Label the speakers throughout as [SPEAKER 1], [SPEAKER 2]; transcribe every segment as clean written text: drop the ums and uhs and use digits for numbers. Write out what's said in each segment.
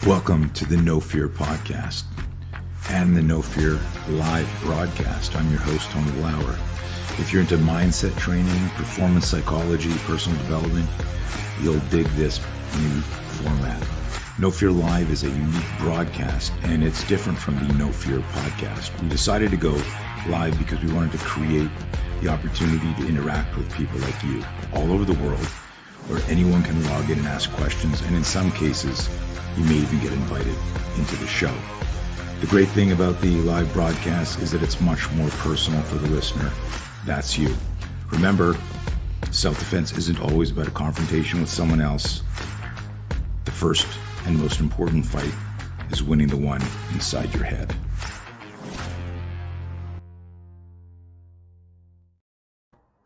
[SPEAKER 1] Welcome to the No Fear podcast and the No Fear live broadcast. I'm your host, Tony Lauer. If you're into mindset training, performance psychology, personal development, you'll dig this new format. No Fear Live is a unique broadcast, and it's different from the No Fear podcast. We decided to go live because we wanted to create the opportunity to interact with people like you all over the world, where anyone can log in and ask questions, and in some cases, you may even get invited into the show. The great thing about the live broadcast is that it's much more personal for the listener. That's you. Remember, self-defense isn't always about a confrontation with someone else. The first and most important fight is winning the one inside your head.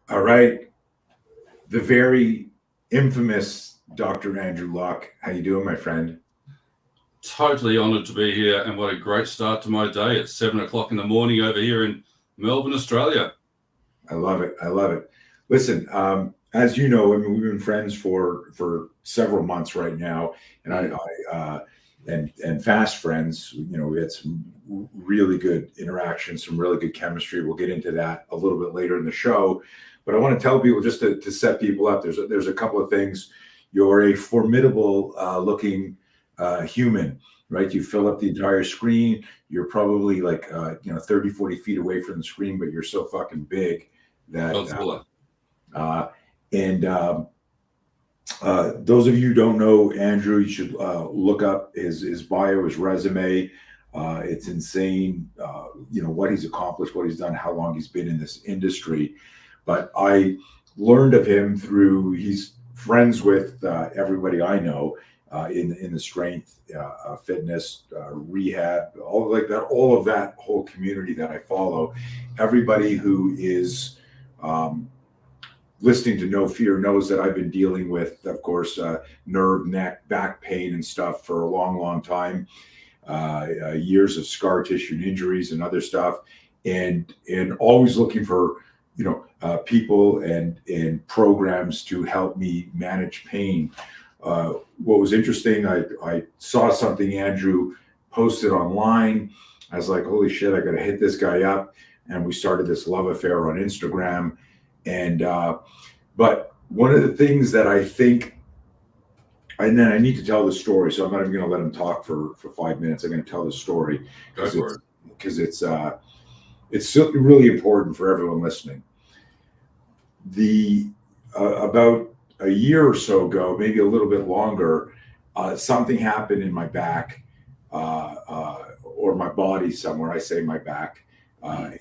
[SPEAKER 1] All right. The very infamous Dr. Andrew Locke. How you doing, my friend?
[SPEAKER 2] Totally honoured to be here, and what a great start to my day at 7 o'clock in the morning over here in Melbourne, Australia.
[SPEAKER 1] I love it. I love it. Listen, as you know, I mean, we've been friends for several months right now, and and fast friends. You know, we had some really good interactions, some really good chemistry. We'll get into that a little bit later in the show, but I want to tell people just to set people up. There's a couple of things. You're a formidable looking human, right? You fill up the entire screen. You're probably like 30, 40 feet away from the screen, but you're so fucking big that those of you who don't know Andrew, you should look up his bio, his resume. It's insane, what he's accomplished, what he's done, how long he's been in this industry. But I learned of him through, he's friends with everybody I know in the strength, fitness, rehab, all of that whole community that I follow. Everybody who is listening to No Fear knows that I've been dealing with, of course, nerve, neck, back pain and stuff for a long, long time. Years of scar tissue and injuries and other stuff, and always looking for people and programs to help me manage pain. What was interesting, I saw something Andrew posted online. I was like, holy shit, I got to hit this guy up. And we started this love affair on Instagram. And, but one of the things that I think, and then I need to tell the story. So I'm not even going to let him talk for 5 minutes. I'm going to tell the story because it's really important for everyone listening. About a year or so ago, maybe a little bit longer, something happened in my back or my body somewhere. I say my back. And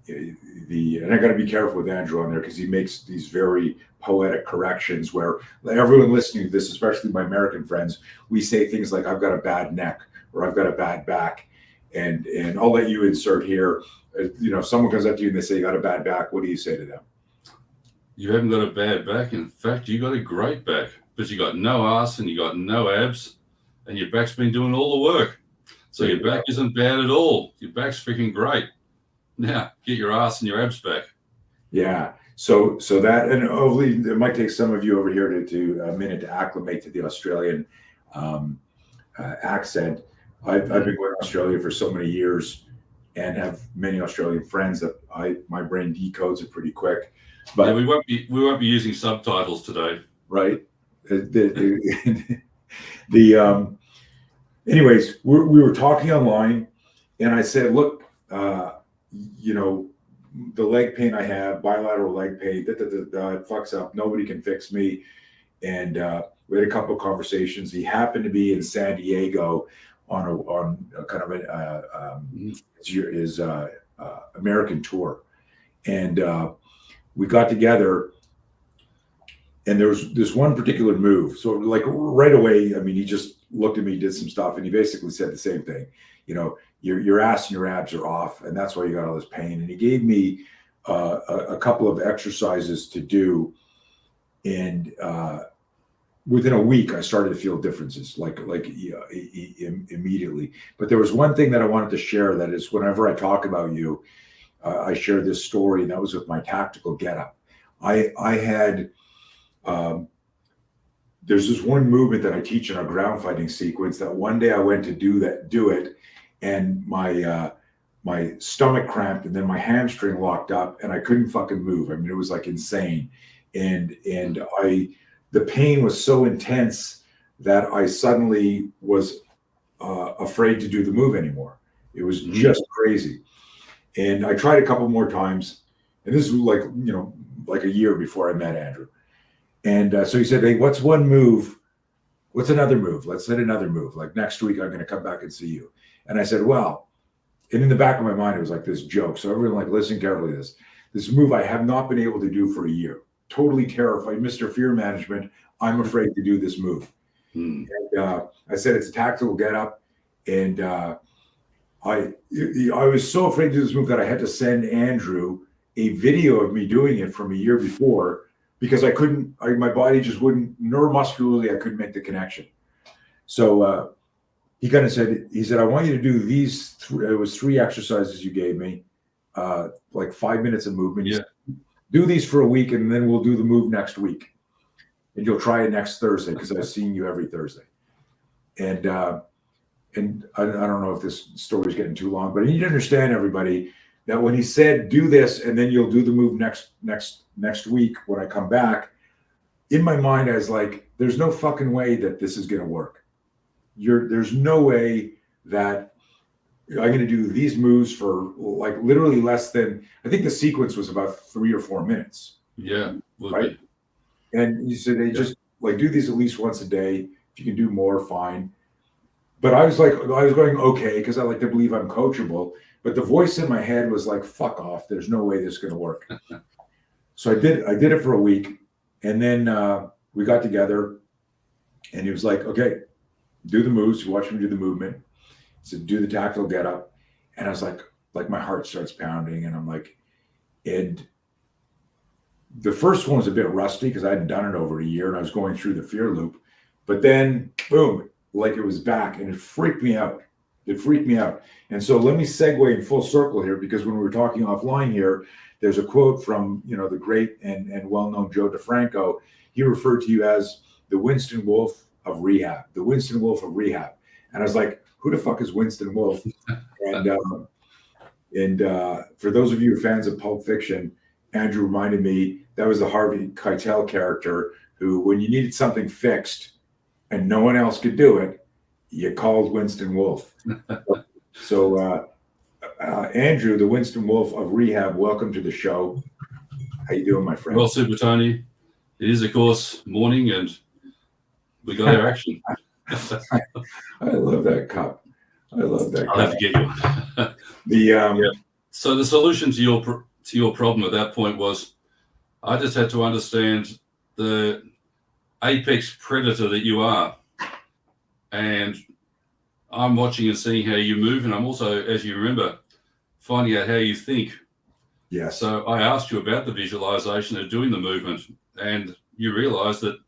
[SPEAKER 1] I got to be careful with Andrew on there because he makes these very poetic corrections where everyone listening to this, especially my American friends, we say things like I've got a bad neck or I've got a bad back. And I'll let you insert here. If someone comes up to you and they say you got a bad back, what do you say to them?
[SPEAKER 2] You haven't got a bad back. In fact, you got a great back, but you got no ass and you got no abs, and your back's been doing all the work. So your back isn't bad at all. Your back's freaking great. Now get your ass and your abs back.
[SPEAKER 1] Yeah. So that, and hopefully it might take some of you over here to a minute to acclimate to the Australian accent. I've been going to Australia for so many years and have many Australian friends that my brain decodes it pretty quick. But
[SPEAKER 2] yeah, we won't be using subtitles today,
[SPEAKER 1] right? Anyways, we were talking online, and I said, look, the leg pain I have, bilateral leg pain, it fucks up. Nobody can fix me. And we had a couple of conversations. He happened to be in San Diego on a kind of his American tour, and we got together, and there was this one particular move. So like right away, I mean, he just looked at me, did some stuff, and he basically said the same thing. Your ass and your abs are off, and that's why you got all this pain. And he gave me a couple of exercises to do, and within a week, I started to feel differences, immediately. But there was one thing that I wanted to share. That is, whenever I talk about you, I share this story, and that was with my tactical getup. I had there's this one movement that I teach in our ground fighting sequence that one day I went to do it, and my stomach cramped, and then my hamstring locked up, and I couldn't fucking move. I mean, it was like insane, and the pain was so intense that I suddenly was afraid to do the move anymore. It was just crazy, and I tried a couple more times, and this was like, you know, like a year before I met Andrew. And so he said, hey, what's one move? What's another move? Let's hit another move. Like next week, I'm going to come back and see you. And I said, well, and in the back of my mind, it was like this joke. So everyone, like, listen carefully to this. This move I have not been able to do for a year. Totally terrified. Mr. Fear Management, I'm afraid to do this move. And I said, it's a tactical get up. And I was so afraid to do this move that I had to send Andrew a video of me doing it from a year before, because I couldn't, my body just wouldn't, neuromuscularly, I couldn't make the connection. So he kind of said, I want you to do these it was 3 exercises you gave me, like 5 minutes of movement.
[SPEAKER 2] Yeah.
[SPEAKER 1] Do these for a week, and then we'll do the move next week. And you'll try it next Thursday, because I've seen you every Thursday. And I don't know if this story is getting too long, but you need to understand, everybody, that when he said, do this, and then you'll do the move next week when I come back, in my mind, I was like, there's no fucking way that this is going to work. There's no way that I'm going to do these moves for like literally less than, I think the sequence was about 3 or 4 minutes.
[SPEAKER 2] Yeah.
[SPEAKER 1] Right. And he said, they just like do these at least once a day. If you can do more, fine. But I was going, okay, because I like to believe I'm coachable. But the voice in my head was like, fuck off. There's no way this is going to work. So I did it for a week. And then we got together, and he was like, okay, do the moves. You watch me do the movement. He said, do the tactical get up. And I was like my heart starts pounding, and I'm like, and the first one was a bit rusty because I hadn't done it over a year, and I was going through the fear loop. But then, boom, like it was back, and it freaked me out. And so let me segue in full circle here, because when we were talking offline here, there's a quote from, you know, the great and well-known Joe DeFranco. He referred to you as the Winston Wolf of Rehab, the Winston Wolf of Rehab. And I was like, who the fuck is Winston Wolf? And for those of you who are fans of Pulp Fiction, Andrew reminded me that was the Harvey Keitel character who, when you needed something fixed and no one else could do it, you called Winston Wolf. So Andrew, the Winston Wolf of Rehab, welcome to the show. How you doing, my friend?
[SPEAKER 2] Well, Super Tony, it is, of course, morning, and we got our action.
[SPEAKER 1] I love that cup.
[SPEAKER 2] I'll have to get you one. So the solution to your problem at that point was, I just had to understand the apex predator that you are. And I'm watching and seeing how you move, and I'm also, as you remember, finding out how you think.
[SPEAKER 1] Yes.
[SPEAKER 2] So I asked you about the visualization of doing the movement, and you realized that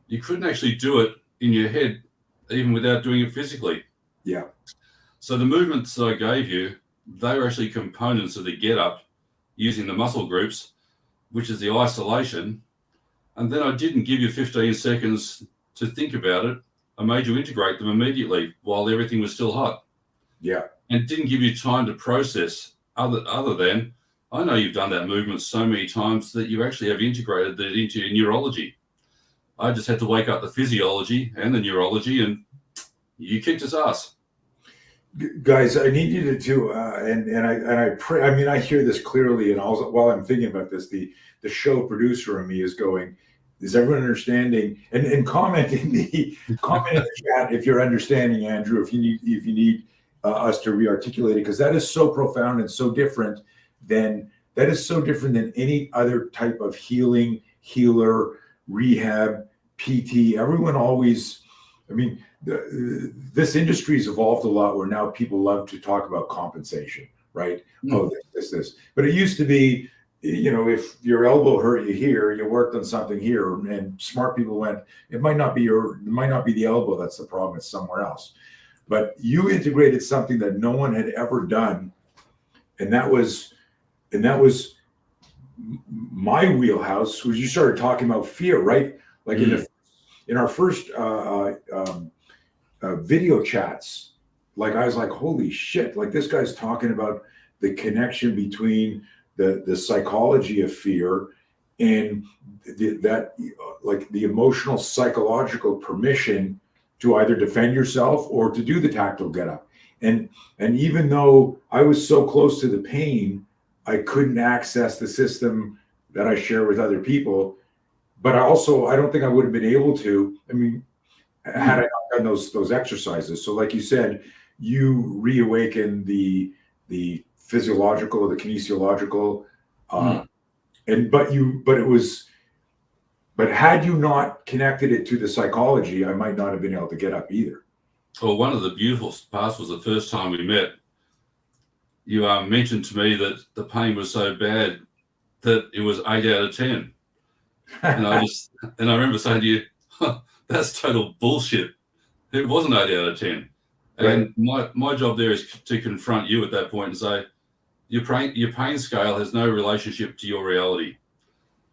[SPEAKER 2] you couldn't actually do it in your head, even without doing it physically.
[SPEAKER 1] Yeah.
[SPEAKER 2] So the movements I gave you, they were actually components of the get up using the muscle groups, which is the isolation. And then I didn't give you 15 seconds to think about it. I made you integrate them immediately while everything was still hot.
[SPEAKER 1] Yeah.
[SPEAKER 2] And didn't give you time to process other than, I know you've done that movement so many times that you actually have integrated it into your neurology. I just had to wake up the physiology and the neurology, and you kicked his ass.
[SPEAKER 1] Guys, I need you to and I pray. I mean, I hear this clearly, and also while I'm thinking about this, the show producer in me is going, is everyone understanding? And comment in the chat if you're understanding, Andrew. If you need us to re-articulate it, because that is so profound and so different than any other type of healer, rehab, PT. Everyone always, I mean, this industry's evolved a lot where now people love to talk about compensation, right? Mm-hmm. Oh, this. But it used to be, you know, if your elbow hurt you here, you worked on something here, and smart people went, it might not be the elbow that's the problem, it's somewhere else. But you integrated something that no one had ever done, and that was my wheelhouse. Was you started talking about fear, right? Like in the in our first video chats, like I was like, holy shit, like this guy's talking about the connection between the psychology of fear and that like the emotional psychological permission to either defend yourself or to do the tactile get up. And even though I was so close to the pain, I couldn't access the system that I share with other people. But I don't think I would have been able to. I mean, had I not done those exercises. So like you said, you reawaken the physiological, the kinesiological, but had you not connected it to the psychology, I might not have been able to get up either.
[SPEAKER 2] Well, one of the beautiful parts was the first time we met. You mentioned to me that the pain was so bad that it was 8 out of 10, and I remember saying to you, "That's total bullshit. It wasn't 8 out of 10." And my job there is to confront you at that point and say, your pain scale has no relationship to your reality.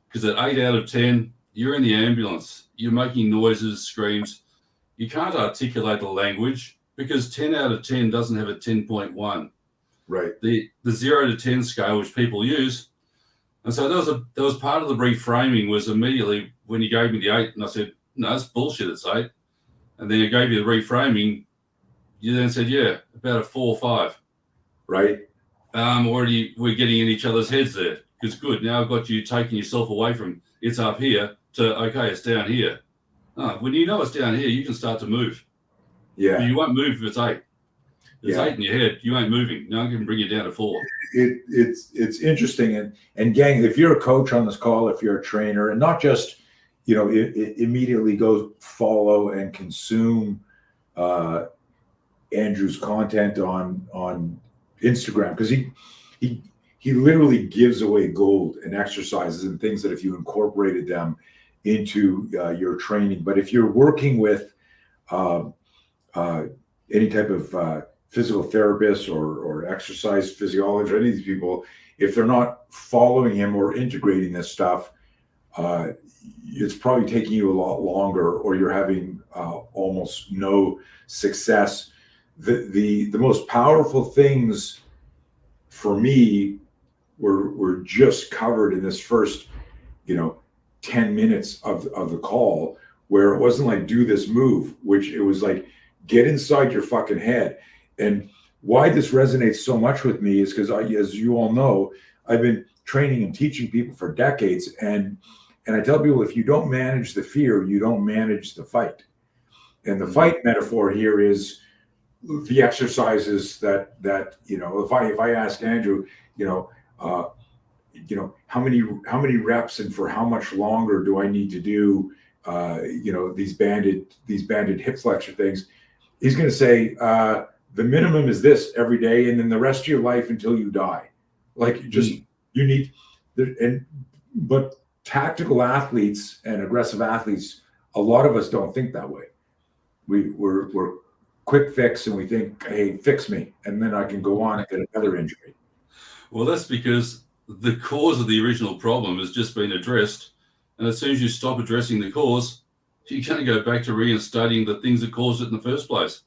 [SPEAKER 2] Because at 8 out of 10, you're in the ambulance. You're making noises, screams. You can't articulate the language because 10 out of 10 doesn't have a 10.1.
[SPEAKER 1] Right.
[SPEAKER 2] The 0 to 10 scale, which people use. And so there was part of the reframing was immediately when you gave me the 8, and I said, no, that's bullshit, it's 8. And then you gave you the reframing. You then said, yeah, about a 4 or 5.
[SPEAKER 1] Right.
[SPEAKER 2] Already we're getting in each other's heads there. Because good, now I've got you taking yourself away from it's up here to, okay, it's down here. When you know it's down here, you can start to move.
[SPEAKER 1] Yeah.
[SPEAKER 2] But you won't move if it's 8. If it's 8 in your head, you ain't moving. Now I can bring you down to 4.
[SPEAKER 1] It's interesting. And gang, if you're a coach on this call, if you're a trainer, and not just, immediately go follow and consume Andrew's content on Instagram, because he literally gives away gold and exercises and things that if you incorporated them into your training. But if you're working with any type of physical therapist or exercise physiologist, any of these people, if they're not following him or integrating this stuff, it's probably taking you a lot longer, or you're having almost no success. The most powerful things for me were just covered in this first 10 minutes of the call, where it wasn't like do this move, which it was like get inside your fucking head. And why this resonates so much with me is because as you all know, I've been training and teaching people for decades, and I tell people, if you don't manage the fear, you don't manage the fight. And the fight metaphor here is the exercises that if I ask Andrew, how many reps and for how much longer do I need to do these banded hip flexor things, he's going to say the minimum is this every day, and then the rest of your life until you die. Like you need, but tactical athletes and aggressive athletes, a lot of us don't think that way. We're quick fix, and we think, hey, fix me, and then I can go on and get another injury.
[SPEAKER 2] Well, that's because the cause of the original problem has just been addressed. And as soon as you stop addressing the cause, you're going to go back to reinstating the things that caused it in the first place.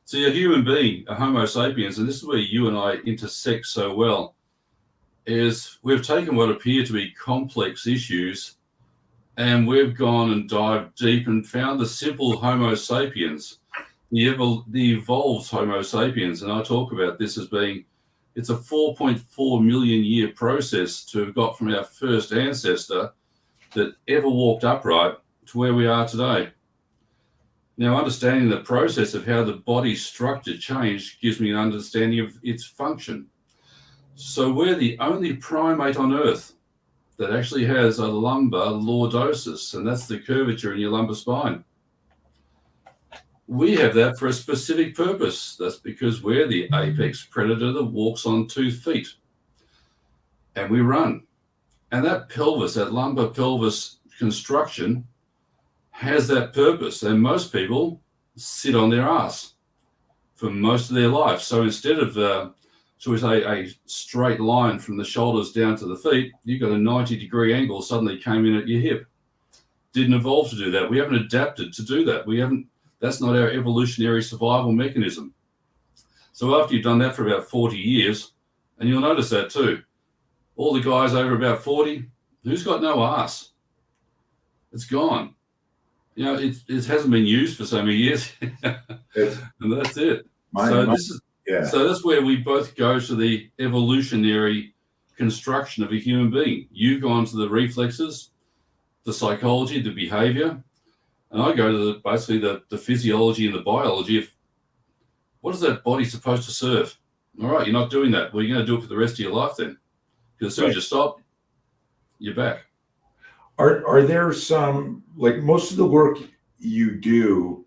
[SPEAKER 2] So you're a human being, a Homo sapiens, and this is where you and I intersect so well, is we've taken what appear to be complex issues and we've gone and dived deep and found the simple Homo sapiens, the evolved Homo sapiens. And I talk about this as being, it's a 4.4 million year process to have got from our first ancestor that ever walked upright to where we are today. Now, understanding the process of how the body's structure changed gives me an understanding of its function. So we're the only primate on Earth that actually has a lumbar lordosis, and that's the curvature in your lumbar spine. We have that for a specific purpose. That's because we're the apex predator that walks on 2 feet. And we run. And that pelvis, that lumbar pelvis construction, has that purpose. And most people sit on their ass for most of their life. So instead of, shall we say, a straight line from the shoulders down to the feet, you've got a 90-degree angle suddenly came in at your hip. didn't evolve to do that. We haven't adapted to do that. That's not our evolutionary survival mechanism. So after you've done that for about 40 years, and you'll notice that too, all the guys over about 40, who's got no ass? It's gone. You know, it hasn't been used for so many years, and that's it. So that's where we both go to the evolutionary construction of a human being. You've gone to the reflexes, the psychology, the behavior, and I go to basically the physiology and the biology of what is that body supposed to serve? All right, you're not doing that. Well, you're going to do it for the rest of your life then. Because as soon as you stop, you're back.
[SPEAKER 1] Are there some, like most of the work you do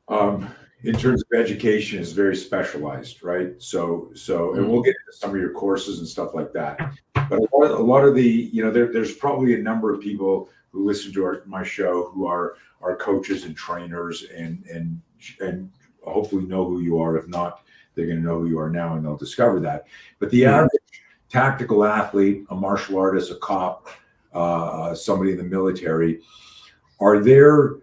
[SPEAKER 1] in terms of education is very specialized, right? So, and we'll get into some of your courses and stuff like that. But a lot of the, there's probably a number of people who listen to my show who are coaches and trainers and hopefully know who you are. If not, they're going to know who you are now and they'll discover that. But the average tactical athlete, a martial artist, a cop, somebody in the military, are there,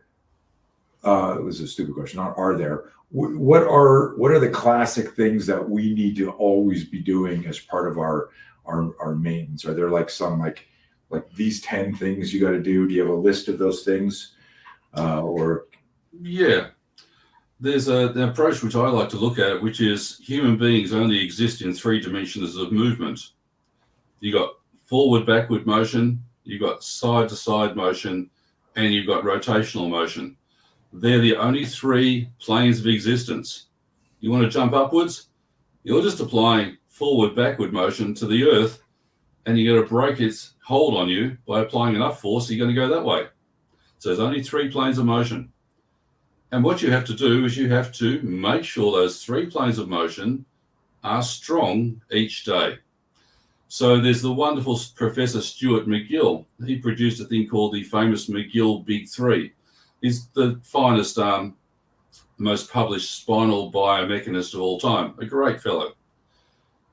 [SPEAKER 1] this is a stupid question, not are there, what are the classic things that we need to always be doing as part of our maintenance? Are there like some like these 10 things you got to do? Do you have a list of those things?
[SPEAKER 2] Yeah, there's an approach which I like to look at, which is human beings only exist in 3 dimensions of movement. You got forward, backward motion, you've got side to side motion, and you've got rotational motion. They're the only 3 planes of existence. You want to jump upwards? You're just applying forward, backward motion to the earth, and you're going to break its hold on you by applying enough force, you're going to go that way. So there's only 3 planes of motion. And what you have to do is you have to make sure those 3 planes of motion are strong each day. So there's the wonderful Professor Stuart McGill. He produced a thing called the famous McGill Big 3. He's the finest, most published spinal biomechanist of all time. A great fellow.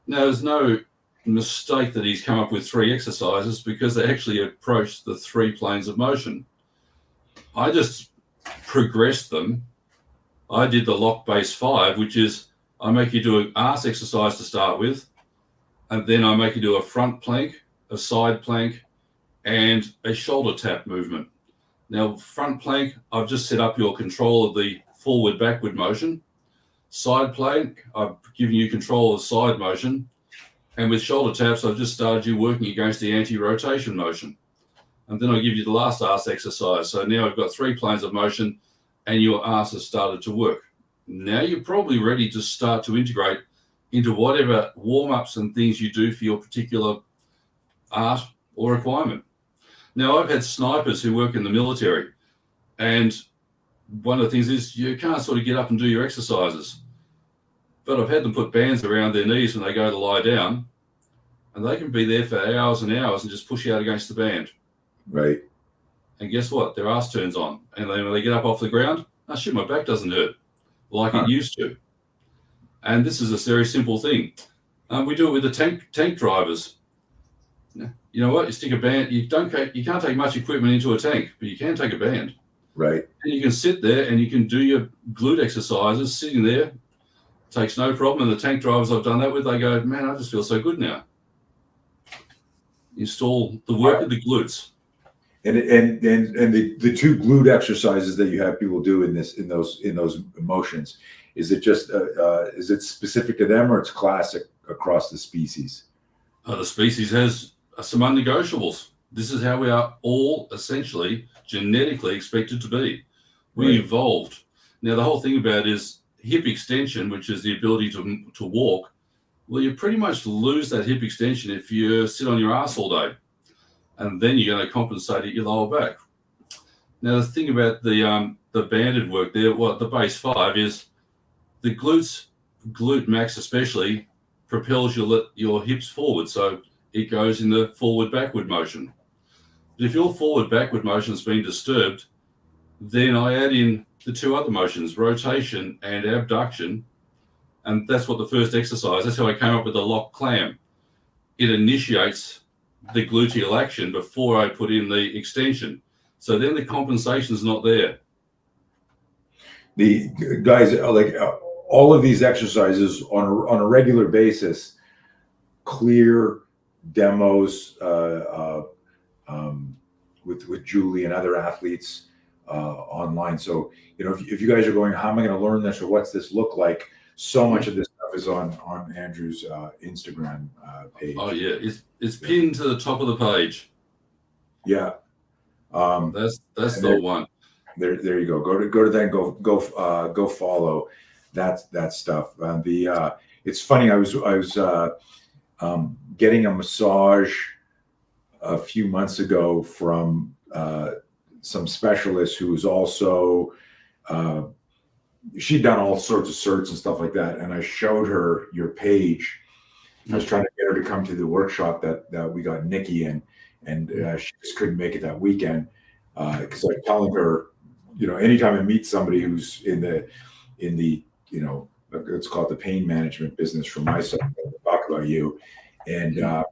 [SPEAKER 2] Now, there's no mistake that he's come up with 3 exercises because they actually approach the 3 planes of motion. I just progressed them. I did the lock base 5, which is I make you do an arse exercise to start with, and then I make you do a front plank, a side plank, and a shoulder tap movement. Now, front plank, I've just set up your control of the forward, backward motion. Side plank, I've given you control of side motion. And with shoulder taps, I've just started you working against the anti-rotation motion. And then I give you the last arse exercise. So now I've got 3 planes of motion and your arse has started to work. Now you're probably ready to start to integrate into whatever warm-ups and things you do for your particular art or requirement. Now, I've had snipers who work in the military, and one of the things is you can't sort of get up and do your exercises. But I've had them put bands around their knees when they go to lie down, and they can be there for hours and hours and just push out against the band.
[SPEAKER 1] Right.
[SPEAKER 2] And guess what? Their ass turns on. And then when they get up off the ground, oh shit, my back doesn't hurt like it used to. And this is a very simple thing. We do it with the tank drivers. You know what? You stick a band. You can't take much equipment into a tank, but you can take a band.
[SPEAKER 1] Right. And
[SPEAKER 2] you can sit there and you can do your glute exercises sitting there. Takes no problem. And the tank drivers I've done that with, they go, man, I just feel so good now. Install the work of the glutes.
[SPEAKER 1] And the 2 glute exercises that you have people do in those motions, is it just is it specific to them or it's classic across the species?
[SPEAKER 2] The species has some unnegotiables. This is how we are all essentially genetically expected to be. We evolved. Now, the whole thing about it is hip extension, which is the ability to walk. Well, you pretty much lose that hip extension if you sit on your ass all day. And then you're going to compensate at your lower back. Now, the thing about the banded work there, the base 5 is the glute max especially, propels your hips forward. So it goes in the forward-backward motion. But if your forward-backward motion has been disturbed, then I add in the 2 other motions, rotation and abduction. And that's what the first exercise, that's how I came up with the lock clam. It initiates the gluteal action before I put in the extension. So then the compensation's not there.
[SPEAKER 1] The guys, like all of these exercises on a regular basis, clear demos with Julie and other athletes online. So, if you guys are going, how am I going to learn this, or what's this look like? So much of this stuff is on Andrew's Instagram page.
[SPEAKER 2] Oh yeah, it's pinned to the top of the page.
[SPEAKER 1] Yeah,
[SPEAKER 2] that's the one.
[SPEAKER 1] There you go. Go to that. Go follow that stuff. It's funny. I was getting a massage a few months ago from some specialist who was also she'd done all sorts of certs and stuff like that, and I showed her your page. I was trying to get her to come to the workshop that we got Nikki in, and she just couldn't make it that weekend because I was telling her, anytime I meet somebody who's in the let's call it the pain management business from my side, I'll talk about you. And I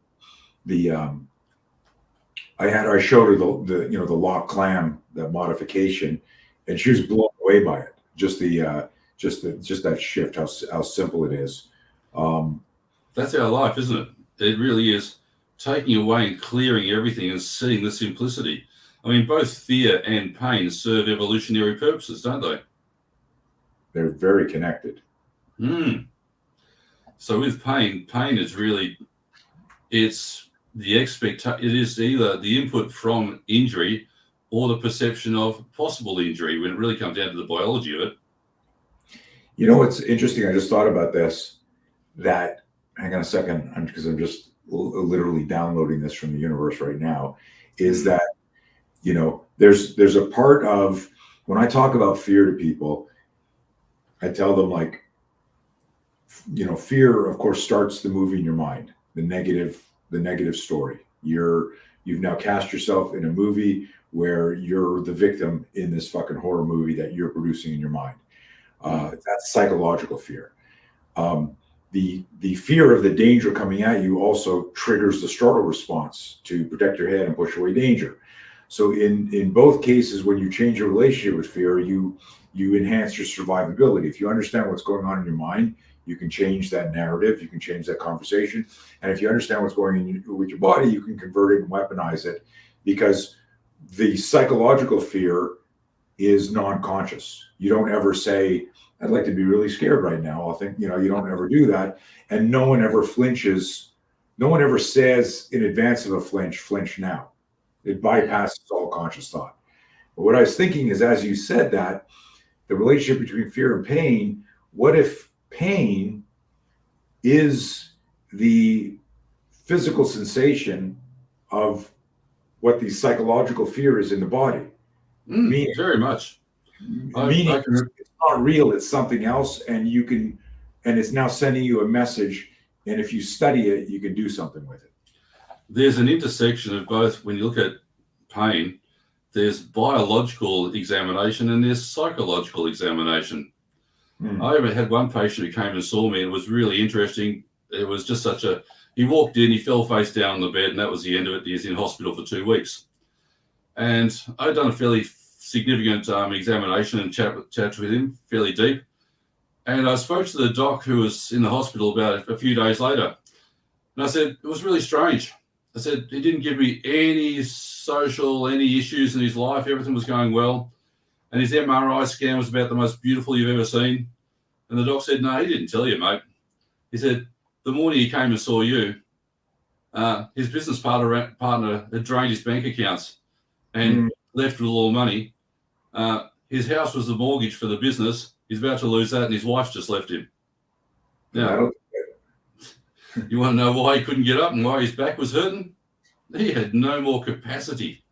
[SPEAKER 1] showed her the lock clam, that modification, and she was blown away by it. Just that shift, how simple it is.
[SPEAKER 2] That's our life, isn't it? It really is, taking away and clearing everything and seeing the simplicity. I mean, both fear and pain serve evolutionary purposes, don't they?
[SPEAKER 1] They're very connected.
[SPEAKER 2] So with pain is really, it's the expectation. It is either the input from injury or the perception of possible injury when it really comes down to the biology of it.
[SPEAKER 1] What's interesting? I just thought about this. That, hang on a second, because I'm just literally downloading this from the universe right now. Is that there's a part of, when I talk about fear to people, I tell them, like, fear, of course, starts the movie in your mind, the negative story. You've now cast yourself in a movie where you're the victim in this fucking horror movie that you're producing in your mind. That's psychological fear. The fear of the danger coming at you also triggers the startle response to protect your head and push away danger. So in both cases, when you change your relationship with fear, you enhance your survivability. If you understand what's going on in your mind, you can change that narrative, you can change that conversation. And if you understand what's going on with your body, you can convert it and weaponize it, because the psychological fear is non-conscious. You don't ever say, I'd like to be really scared right now. I think, you don't ever do that. And no one ever flinches. No one ever says in advance of a flinch now. It bypasses all conscious thought. But what I was thinking is, as you said that, the relationship between fear and pain, what if pain is the physical sensation of what the psychological fear is in the body?
[SPEAKER 2] Meaning, very much.
[SPEAKER 1] Meaning it's not real, it's something else, and it's now sending you a message, and if you study it, you can do something with it.
[SPEAKER 2] There's an intersection of both. When you look at pain, there's biological examination and there's psychological examination. I ever had one patient who came and saw me, and it was really interesting. It was just he walked in, he fell face down on the bed, and that was the end of it. He was in hospital for 2 weeks. And I'd done a fairly significant examination and chat with him, fairly deep. And I spoke to the doc who was in the hospital about a few days later. And I said, it was really strange. I said, he didn't give me any issues in his life. Everything was going well. And his MRI scan was about the most beautiful you've ever seen. And the doc said, no, he didn't tell you, mate. He said, the morning he came and saw you, his business partner had drained his bank accounts and left with all the money. His house was the mortgage for the business. He's about to lose that, and his wife just left him. Now, you want to know why he couldn't get up and why his back was hurting? He had no more capacity.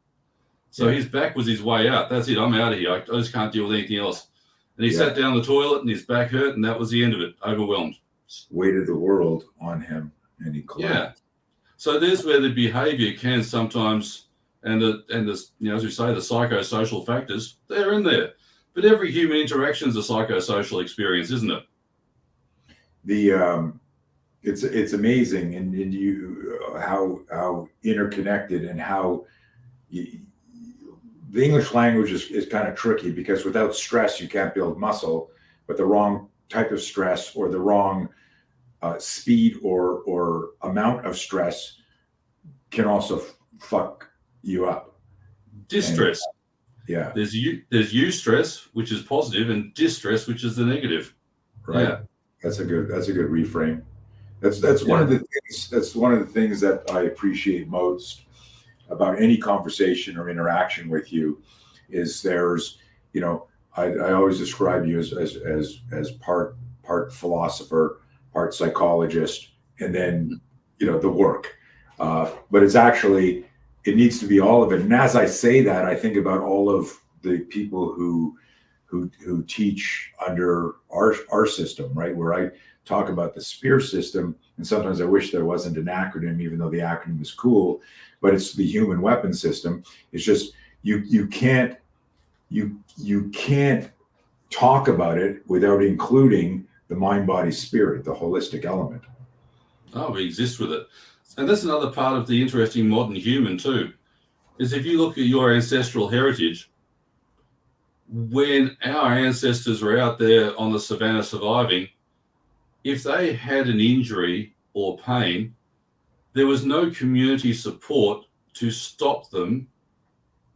[SPEAKER 2] So his back was his way out. That's it. I'm out of here. I just can't deal with anything else. And he sat down the toilet, and his back hurt, and that was the end of it. Overwhelmed.
[SPEAKER 1] Weighted the world on him, and he collapsed.
[SPEAKER 2] Yeah. So there's where the behavior can sometimes, and as we say, the psychosocial factors, they're in there. But every human interaction is a psychosocial experience, isn't it?
[SPEAKER 1] It's amazing, and you how interconnected and how the English language is kind of tricky because without stress, you can't build muscle, but the wrong type of stress or the wrong speed or amount of stress can also fuck you up.
[SPEAKER 2] Distress.
[SPEAKER 1] Yeah.
[SPEAKER 2] There's eustress, which is positive, and distress, which is the negative.
[SPEAKER 1] Right. Yeah. That's a good reframe. That's one of the things. That's one of the things that I appreciate most about any conversation or interaction with you is there's, you know, I always describe you as part philosopher, part psychologist, and then, you know, the work. But it's actually, it needs to be all of it. And as I say that, I think about all of the people who teach under our system, right? Where I talk about the SPEAR system, and sometimes I wish there wasn't an acronym, even though the acronym is cool. But it's the human weapon system. It's just you can't talk about it without including the mind, body, spirit, the holistic element.
[SPEAKER 2] Oh, we exist with it. And that's another part of the interesting modern human too, is if you look at your ancestral heritage, when our ancestors were out there on the savannah surviving, if they had an injury or pain, there was no community support to stop them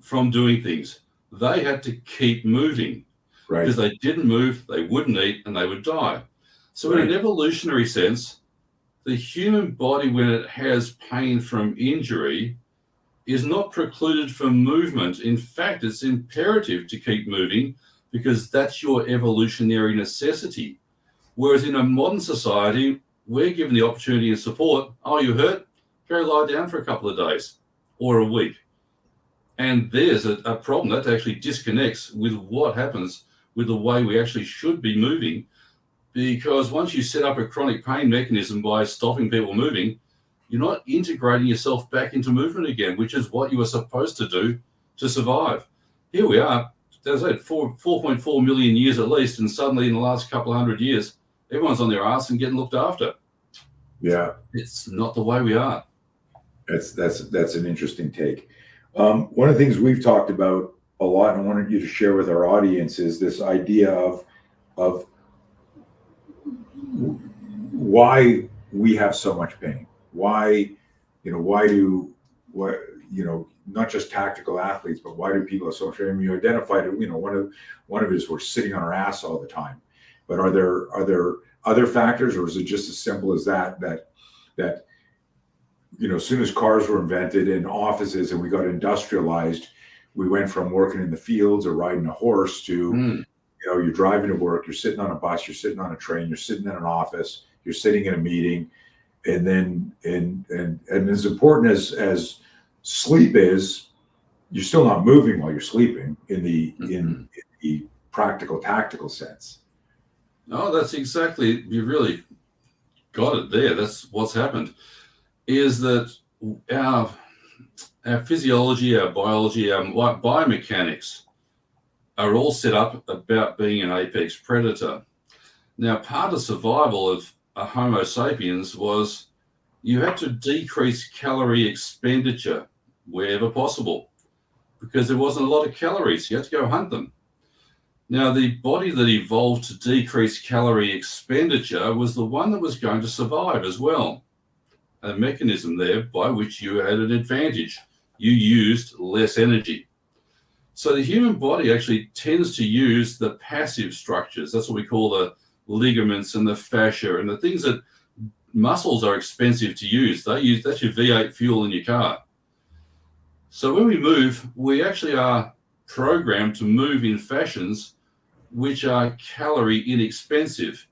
[SPEAKER 2] from doing things. They had to keep moving. Right. Because they didn't move, they wouldn't eat, and they would die. So in an evolutionary sense, the human body, when it has pain from injury, is not precluded from movement. In fact, it's imperative to keep moving because that's your evolutionary necessity. Whereas in a modern society, we're given the opportunity and support. Oh, you hurt? Go lie down for a couple of days or a week. And there's a problem that actually disconnects with what happens with the way we actually should be moving. Because once you set up a chronic pain mechanism by stopping people moving, you're not integrating yourself back into movement again, which is what you were supposed to do to survive. Here we are, as I said, 4.4 million years at least, and suddenly in the last couple of 100 years, everyone's on their ass and getting looked after.
[SPEAKER 1] Yeah.
[SPEAKER 2] It's not the way we are.
[SPEAKER 1] That's an interesting take. One of the things we've talked about a lot, and I wanted you to share with our audience, is this idea of why we have so much pain. Why do not just tactical athletes, but why do people have so much pain? You identified it, one of it is we're sitting on our ass all the time. But are there other factors, or is it just as simple as that as soon as cars were invented and offices and we got industrialized, we went from working in the fields or riding a horse to, you're driving to work, you're sitting on a bus, you're sitting on a train, you're sitting in an office, you're sitting in a meeting. And then, and as important as sleep is, you're still not moving while you're sleeping in the practical, tactical sense.
[SPEAKER 2] No, that's exactly, you really got it there. That's what's happened, is that our physiology, our biology, our biomechanics are all set up about being an apex predator. Now, part of survival of a Homo sapiens was you had to decrease calorie expenditure wherever possible because there wasn't a lot of calories. You had to go hunt them. Now, the body that evolved to decrease calorie expenditure was the one that was going to survive as well. A mechanism there by which you had an advantage. You used less energy. So the human body actually tends to use the passive structures. That's what we call the ligaments and the fascia and the things that muscles are expensive to use. That's your V8 fuel in your car. So when we move, we actually are programmed to move in fashions which are calorie inexpensive.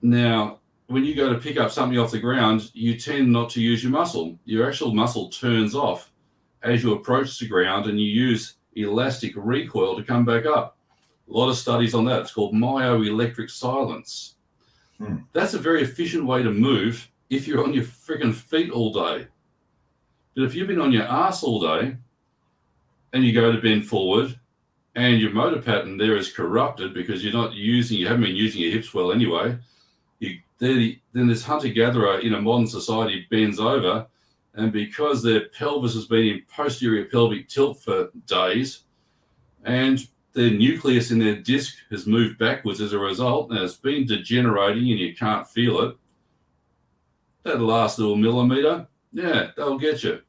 [SPEAKER 2] Now, when you go to pick up something off the ground, you tend not to use your muscle. Your actual muscle turns off as you approach the ground and you use elastic recoil to come back up. A lot of studies on that. It's called myoelectric silence. That's a very efficient way to move if you're on your freaking feet all day. But if you've been on your ass all day and you go to bend forward and your motor pattern there is corrupted because you haven't been using your hips well anyway, then this hunter-gatherer in a modern society bends over, and because their pelvis has been in posterior pelvic tilt for days, and the nucleus in their disc has moved backwards as a result, and it's been degenerating and you can't feel it. That last little millimeter, yeah, they'll get you.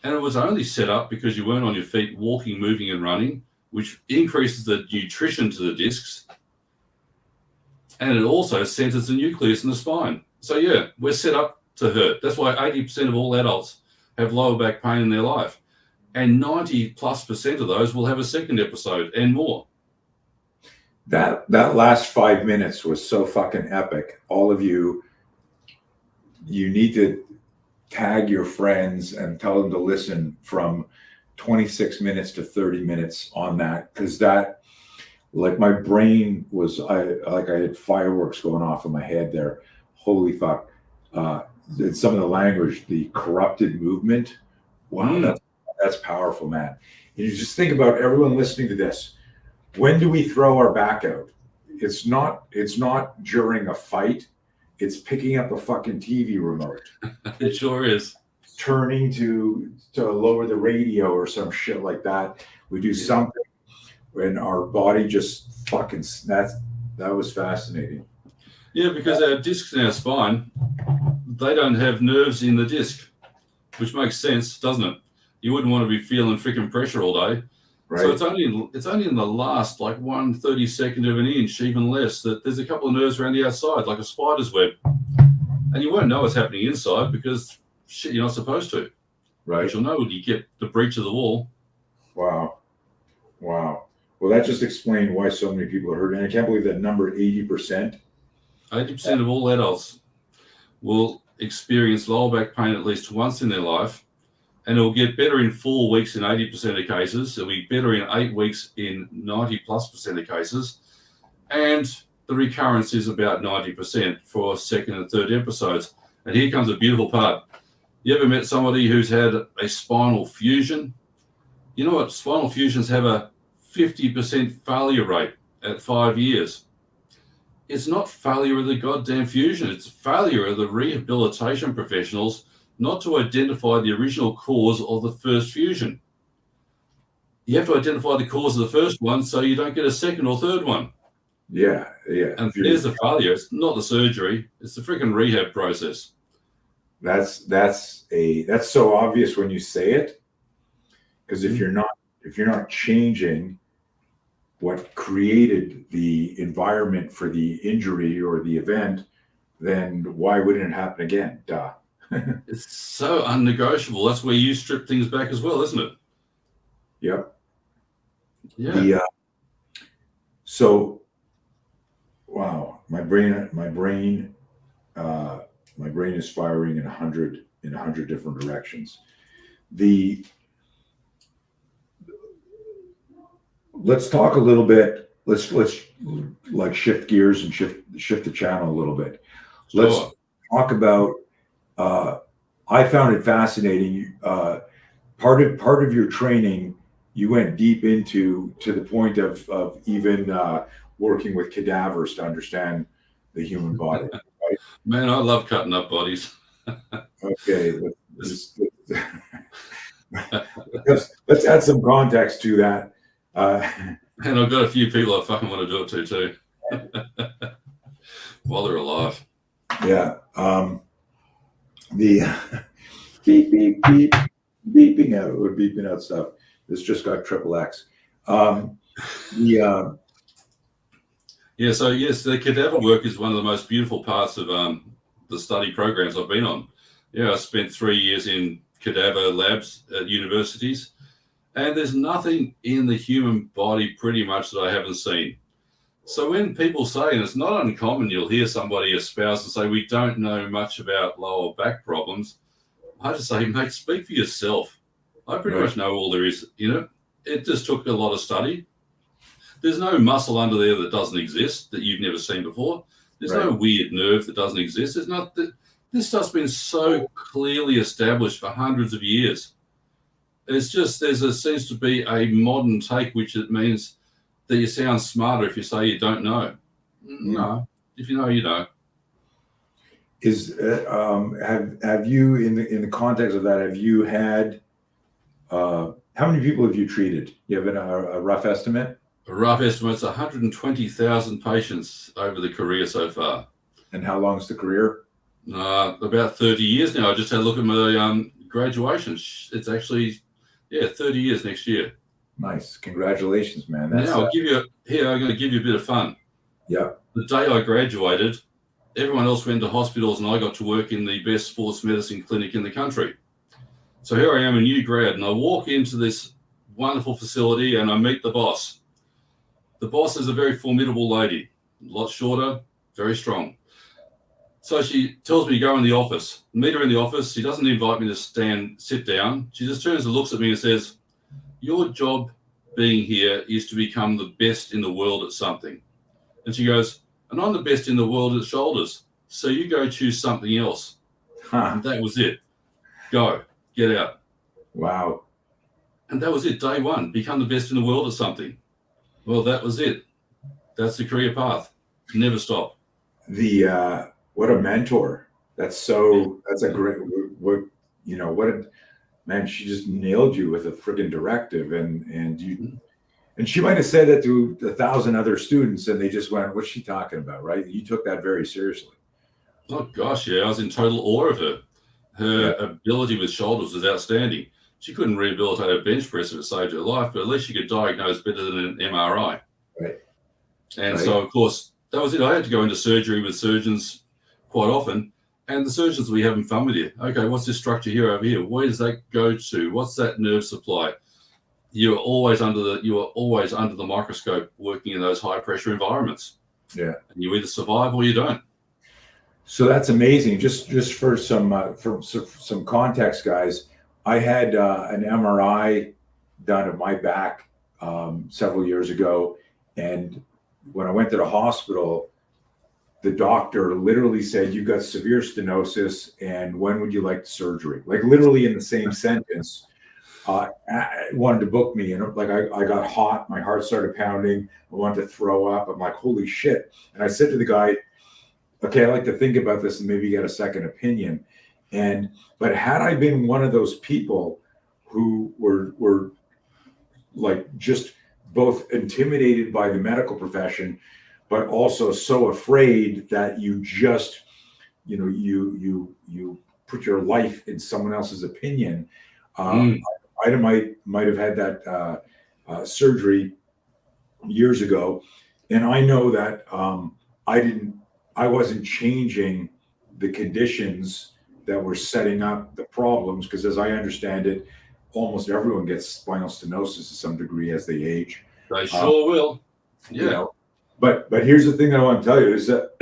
[SPEAKER 2] And it was only set up because you weren't on your feet walking, moving and running, which increases the nutrition to the discs. And it also centers the nucleus in the spine. So yeah, we're set up to hurt. That's why 80% of all adults have lower back pain in their life. And 90+% of those will have a second episode and more.
[SPEAKER 1] That last 5 minutes was so fucking epic. All of you need to tag your friends and tell them to listen from 26 minutes to 30 minutes on that, because that, like, my brain was, I had fireworks going off in my head there. Holy fuck. Some of the language, the corrupted movement. Wow, that's powerful, man. You just think about everyone listening to this. When do we throw our back out? It's not during a fight. It's picking up a fucking TV remote.
[SPEAKER 2] It sure is.
[SPEAKER 1] Turning to lower the radio or some shit like that. We do something when our body just fucking snaps. That was fascinating.
[SPEAKER 2] Yeah, because our discs in our spine, they don't have nerves in the disc, which makes sense, doesn't it? You wouldn't want to be feeling freaking pressure all day. Right. So it's only in the last like 1/32 of an inch, even less, that there's a couple of nerves around the outside, like a spider's web. And you won't know what's happening inside because shit, you're not supposed to. Right. But you'll know when you get the breach of the wall.
[SPEAKER 1] Wow. Well, that just explained why so many people are hurting. And I can't believe that number, 80%.
[SPEAKER 2] 80% of all adults will experience lower back pain at least once in their life. And it will get better in 4 weeks in 80% of cases. It'll be better in 8 weeks in 90+% of cases. And the recurrence is about 90% for second and third episodes. And here comes a beautiful part. You ever met somebody who's had a spinal fusion? You know what? Spinal fusions have a 50% failure rate at 5 years. It's not failure of the goddamn fusion. It's failure of the rehabilitation professionals not to identify the original cause of the first fusion. You have to identify the cause of the first one so you don't get a second or third one.
[SPEAKER 1] Yeah.
[SPEAKER 2] And there's the failure. It's not the surgery. It's the freaking rehab process.
[SPEAKER 1] That's so obvious when you say it, because if you're not changing what created the environment for the injury or the event, then why wouldn't it happen again? Duh.
[SPEAKER 2] It's so unnegotiable. That's where you strip things back as well, isn't it?
[SPEAKER 1] Yep.
[SPEAKER 2] Yeah.
[SPEAKER 1] So, wow, my brain is firing in 100 different directions. Let's talk a little bit. Let's like shift gears and shift the channel a little bit. Let's talk about. I found it fascinating. Part of your training, you went deep into to the point of even working with cadavers to understand the human body. Right?
[SPEAKER 2] Man, I love cutting up bodies.
[SPEAKER 1] Okay, let's add some context to that.
[SPEAKER 2] And I've got a few people I fucking want to do it to too, while they're alive.
[SPEAKER 1] Yeah. The beep beep beep beeping out. We're beeping out stuff. This just got XXX.
[SPEAKER 2] Yeah. So yes, the cadaver work is one of the most beautiful parts of the study programs I've been on. Yeah, I spent 3 years in cadaver labs at universities, and there's nothing in the human body pretty much that I haven't seen. So when people say, and it's not uncommon, you'll hear somebody espouse and say, we don't know much about lower back problems. I just say, mate, speak for yourself. I pretty much know all there is. It just took a lot of study. There's no muscle under there that doesn't exist that you've never seen before. There's no weird nerve that doesn't exist. This stuff's been so clearly established for hundreds of years. It's just there seems to be a modern take, which it means that you sound smarter if you say you don't know. No, if you know, you know.
[SPEAKER 1] Have you in the context of that? Have you had How many people have you treated? You have a rough estimate?
[SPEAKER 2] A rough estimate's 120,000 patients over the career so far.
[SPEAKER 1] And how long's the career?
[SPEAKER 2] About 30 years now. I just had a look at my graduation. It's actually, 30 years next year.
[SPEAKER 1] Nice. Congratulations, man.
[SPEAKER 2] Now, I'm going to give you a bit of fun.
[SPEAKER 1] Yeah.
[SPEAKER 2] The day I graduated, everyone else went to hospitals and I got to work in the best sports medicine clinic in the country. So here I am, a new grad, and I walk into this wonderful facility and I meet the boss. The boss is a very formidable lady, a lot shorter, very strong. So she tells me to go in the office. Meet her in the office. She doesn't invite me to sit down. She just turns and looks at me and says, "Your job being here is to become the best in the world at something." And she goes, "And I'm the best in the world at shoulders. So you go choose something else." And that was it. Go, get out.
[SPEAKER 1] Wow.
[SPEAKER 2] And that was it. Day one, become the best in the world at something. Well, that was it. That's the career path. Never stop.
[SPEAKER 1] What a mentor. That's a great, man, she just nailed you with a friggin' directive, and she might have said that to 1,000 other students and they just went, "What's she talking about?" Right? You took that very seriously.
[SPEAKER 2] Oh gosh, yeah. I was in total awe of her. Her ability with shoulders was outstanding. She couldn't rehabilitate a bench press if it saved her life, but at least she could diagnose better than an MRI.
[SPEAKER 1] Right.
[SPEAKER 2] And so, of course, that was it. I had to go into surgery with surgeons quite often, and the surgeons will be having fun with you. Okay, what's this structure here over here? Where does that go to? What's that nerve supply? You are always under the microscope working in those high pressure environments.
[SPEAKER 1] Yeah.
[SPEAKER 2] And you either survive or you don't.
[SPEAKER 1] So that's amazing. Just for some context, guys, I had an MRI done of my back several years ago, and when I went to the hospital, the doctor literally said, "You've got severe stenosis, and when would you like the surgery?" Like literally in the same sentence. Wanted to book me, and like I got hot, my heart started pounding, I wanted to throw up. I'm like, holy shit. And I said to the guy, "Okay, I like to think about this and maybe get a second opinion." But had I been one of those people who were like just both intimidated by the medical profession, but also so afraid that you just, you put your life in someone else's opinion, I might have had that surgery years ago, and I know that I wasn't changing the conditions that were setting up the problems, because as I understand it, almost everyone gets spinal stenosis to some degree as they age.
[SPEAKER 2] They sure will. Yeah.
[SPEAKER 1] But here's the thing that I want to tell you is that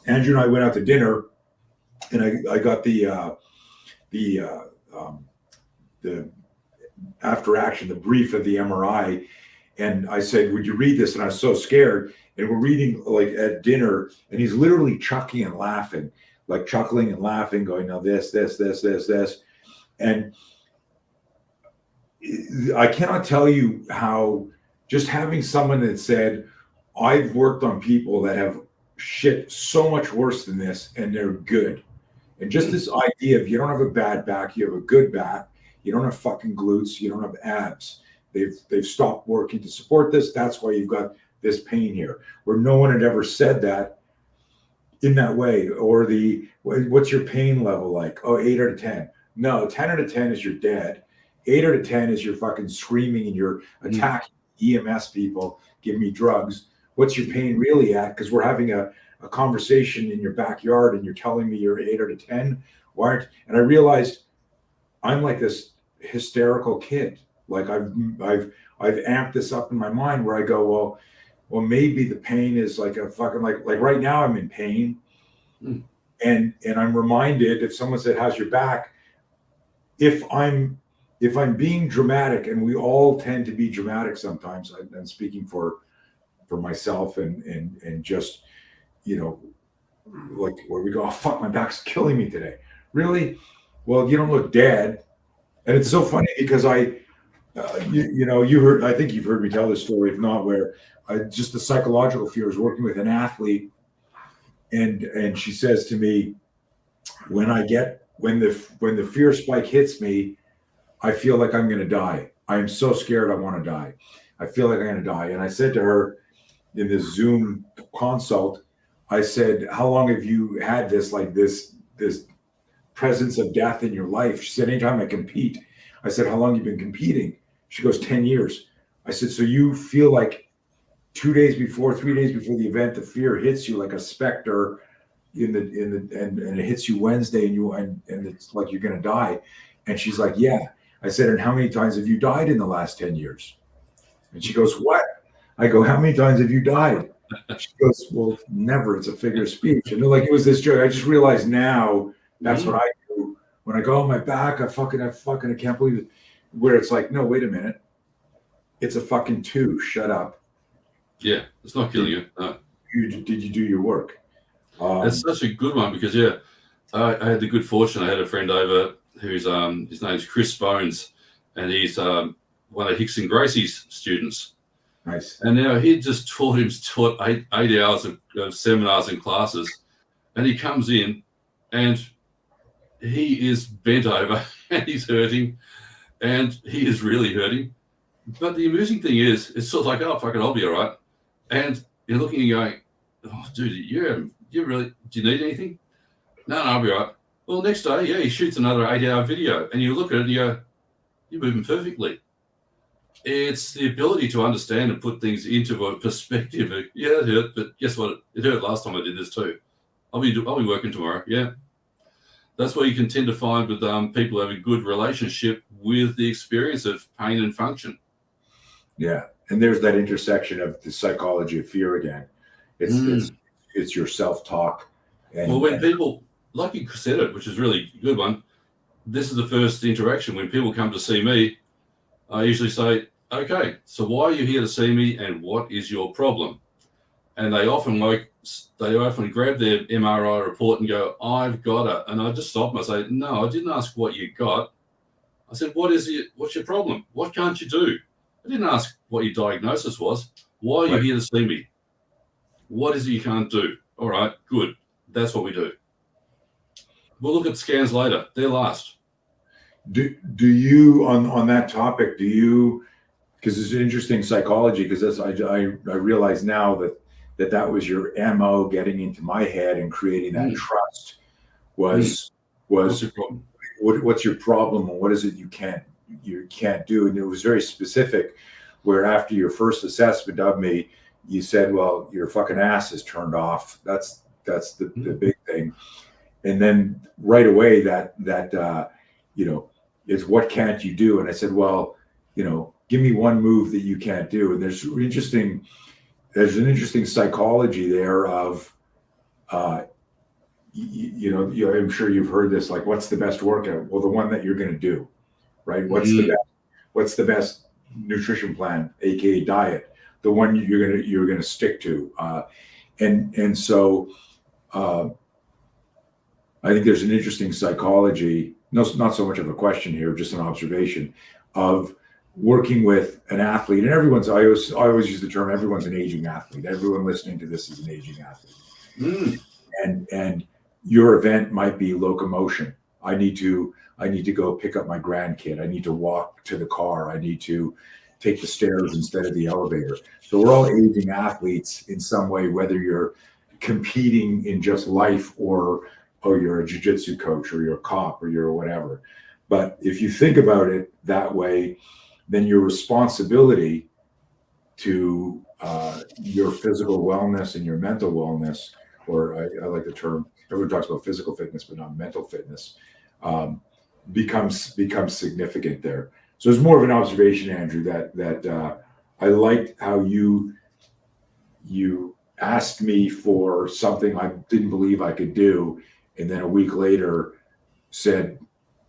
[SPEAKER 1] Andrew and I went out to dinner, and I got the after action, the brief of the MRI, and I said, "Would you read this?" And I was so scared. And we're reading like at dinner, and he's literally chuckling and laughing, like chuckling and laughing, going, "Now this," and I cannot tell you how just having someone that said, "I've worked on people that have shit so much worse than this, and they're good." And just this idea of you don't have a bad back, you have a good back, you don't have fucking glutes, you don't have abs. They've stopped working to support this. That's why you've got this pain here. Where no one had ever said that in that way. Or what's your pain level like? Oh, 8 out of 10. No, 10 out of 10 is you're dead. 8 out of 10 is you're fucking screaming and you're attacking EMS people, give me drugs. What's your pain really at? Because we're having a conversation in your backyard and you're telling me you're 8 out of 10. And I realized I'm like this hysterical kid. Like I've amped this up in my mind where I go, well, maybe the pain is like a fucking like right now I'm in pain. And I'm reminded, if someone said, "How's your back?" If I'm being dramatic, and we all tend to be dramatic sometimes, I'm speaking for myself and just, like where we go, "Oh, fuck, my back's killing me today." Really? Well, you don't look dead. And it's so funny because you heard, I think you've heard me tell this story, if not, where just the psychological fear is working with an athlete. And she says to me, when the fear spike hits me, I feel like I'm going to die. I am so scared. I want to die. I feel like I'm going to die. And I said to her in this Zoom consult, I said, how long have you had this, like this presence of death in your life? She said, anytime I compete. I said, how long have you been competing? She goes, 10 years. I said, so you feel like 3 days before the event, the fear hits you like a specter and it hits you Wednesday and it's like you're going to die. And she's like, yeah. I said, and how many times have you died in the last 10 years? And she goes, what? I go, how many times have you died? She goes, well, never. It's a figure of speech. And like, it was this joke. I just realized now that's what I do. When I go on my back, I can't believe it. Where it's like, no, wait a minute. It's a fucking 2. Shut up.
[SPEAKER 2] Yeah, it's not killing you. No.
[SPEAKER 1] Did you do your work?
[SPEAKER 2] It's such a good one because, I had the good fortune. I had a friend over who's his name's Chris Bones, and he's one of Hicks and Gracie's students.
[SPEAKER 1] Nice.
[SPEAKER 2] And now he just taught 8 hours of seminars and classes, and he comes in and he is bent over and he's hurting, and he is really hurting. But the amusing thing is, it's sort of like, oh, fuck it, I'll be all right. And you're looking and going, oh, dude, you really, do you need anything? No, I'll be all right. Well, next day, he shoots another 8-hour video, and you look at it and you go, you're moving perfectly. It's the ability to understand and put things into a perspective. Yeah, it hurt, but guess what? It hurt last time I did this too. I'll be working tomorrow. Yeah. That's what you can tend to find with people who have a good relationship with the experience of pain and function.
[SPEAKER 1] Yeah. And there's that intersection of the psychology of fear again. It's your self-talk.
[SPEAKER 2] Well, when people, like you said it, which is really a good one, this is the first interaction. When people come to see me, I usually say, okay, so why are you here to see me and what is your problem? And they often grab their MRI report and go, I've got it. And I just stop them. I say, no, I didn't ask what you got. I said, what's your problem? What can't you do? I didn't ask what your diagnosis was. Why are you here to see me? What is it you can't do? All right, good. That's what we do. We'll look at scans later. They're last.
[SPEAKER 1] Do you, on that topic, because it's an interesting psychology, because I realize now that was your MO getting into my head and creating that trust was
[SPEAKER 2] What's your problem?
[SPEAKER 1] What's your problem and what is it you can't do? And it was very specific, where after your first assessment of me, you said, well, your fucking ass is turned off. That's the big thing. And then right away that is what can't you do? And I said, well, give me one move that you can't do. And there's an interesting psychology there of, I'm sure you've heard this, like, what's the best workout? Well, the one that you're going to do, right? What's the best nutrition plan, aka diet? The one you're gonna stick to. And so I think there's an interesting psychology, not so much of a question here, just an observation of working with an athlete. And I always use the term, everyone's an aging athlete. Everyone listening to this is an aging athlete. And your event might be locomotion. I need to go pick up my grandkid. I need to walk to the car. I need to take the stairs instead of the elevator. So we're all aging athletes in some way, whether you're competing in just life or you're a jiu-jitsu coach or you're a cop or you're whatever. But if you think about it that way, then your responsibility to your physical wellness and your mental wellness, or I like the term, everyone talks about physical fitness, but not mental fitness, becomes significant there. So it's more of an observation, Andrew, that I liked how you asked me for something I didn't believe I could do, and then a week later said,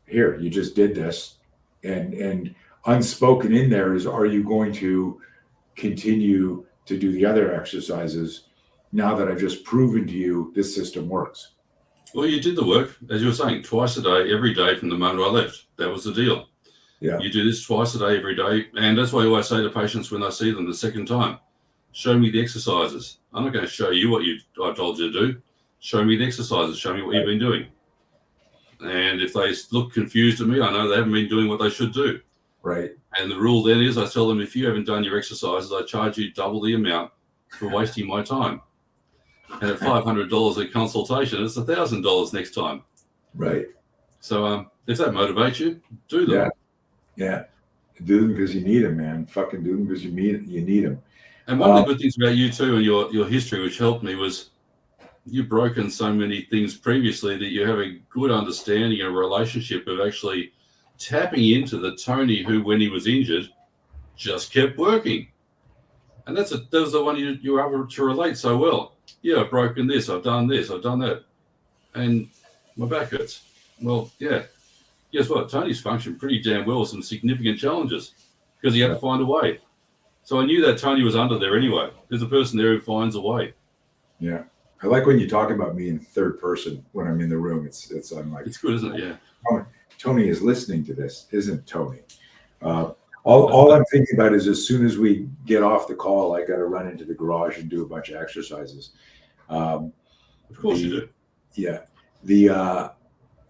[SPEAKER 1] here, you just did this. And unspoken in there is, are you going to continue to do the other exercises now that I've just proven to you this system works?
[SPEAKER 2] Well, you did the work, as you were saying, twice a day, every day from the moment I left. That was the deal.
[SPEAKER 1] Yeah.
[SPEAKER 2] You do this twice a day, every day. And that's why I always say to patients when I see them the second time, show me the exercises. I'm not going to show you what I told you to do. Show me the exercises. Show me what you've been doing. And if they look confused at me, I know they haven't been doing what they should do.
[SPEAKER 1] Right.
[SPEAKER 2] And the rule then is I tell them, if you haven't done your exercises, I charge you double the amount for wasting my time. And at $500 a consultation, it's $1,000 next time.
[SPEAKER 1] Right.
[SPEAKER 2] So if that motivates you, do them.
[SPEAKER 1] Yeah. Do them because you need them, man. Fucking do them because you need them.
[SPEAKER 2] And one of the good things about you too and your history, which helped me, was you've broken so many things previously that you have a good understanding and a relationship of actually tapping into the Tony who, when he was injured, just kept working. And that was the one you were able to relate so well. Yeah, I've broken this, I've done that, and my back hurts. Well, yeah, guess what? Tony's functioned pretty damn well with some significant challenges because he had to find a way. So I knew that Tony was under there anyway. There's a person there who finds a way.
[SPEAKER 1] Yeah. I like when you talk about me in third person when I'm in the room. I'm like,
[SPEAKER 2] it's good, isn't it? Yeah.
[SPEAKER 1] Tony is listening to this, isn't Tony? All I'm thinking about is as soon as we get off the call, I got to run into the garage and do a bunch of exercises.
[SPEAKER 2] Of course you do.
[SPEAKER 1] Yeah.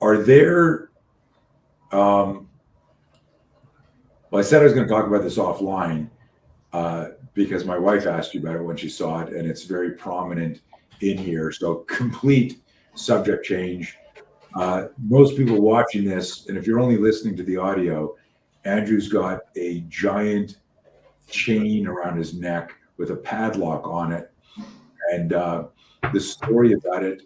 [SPEAKER 1] Are there? Well, I said I was going to talk about this offline because my wife asked you about it when she saw it, and it's very prominent in here. So complete subject change. Most people watching this, and if you're only listening to the audio, Andrew's got a giant chain around his neck with a padlock on it, and the story about it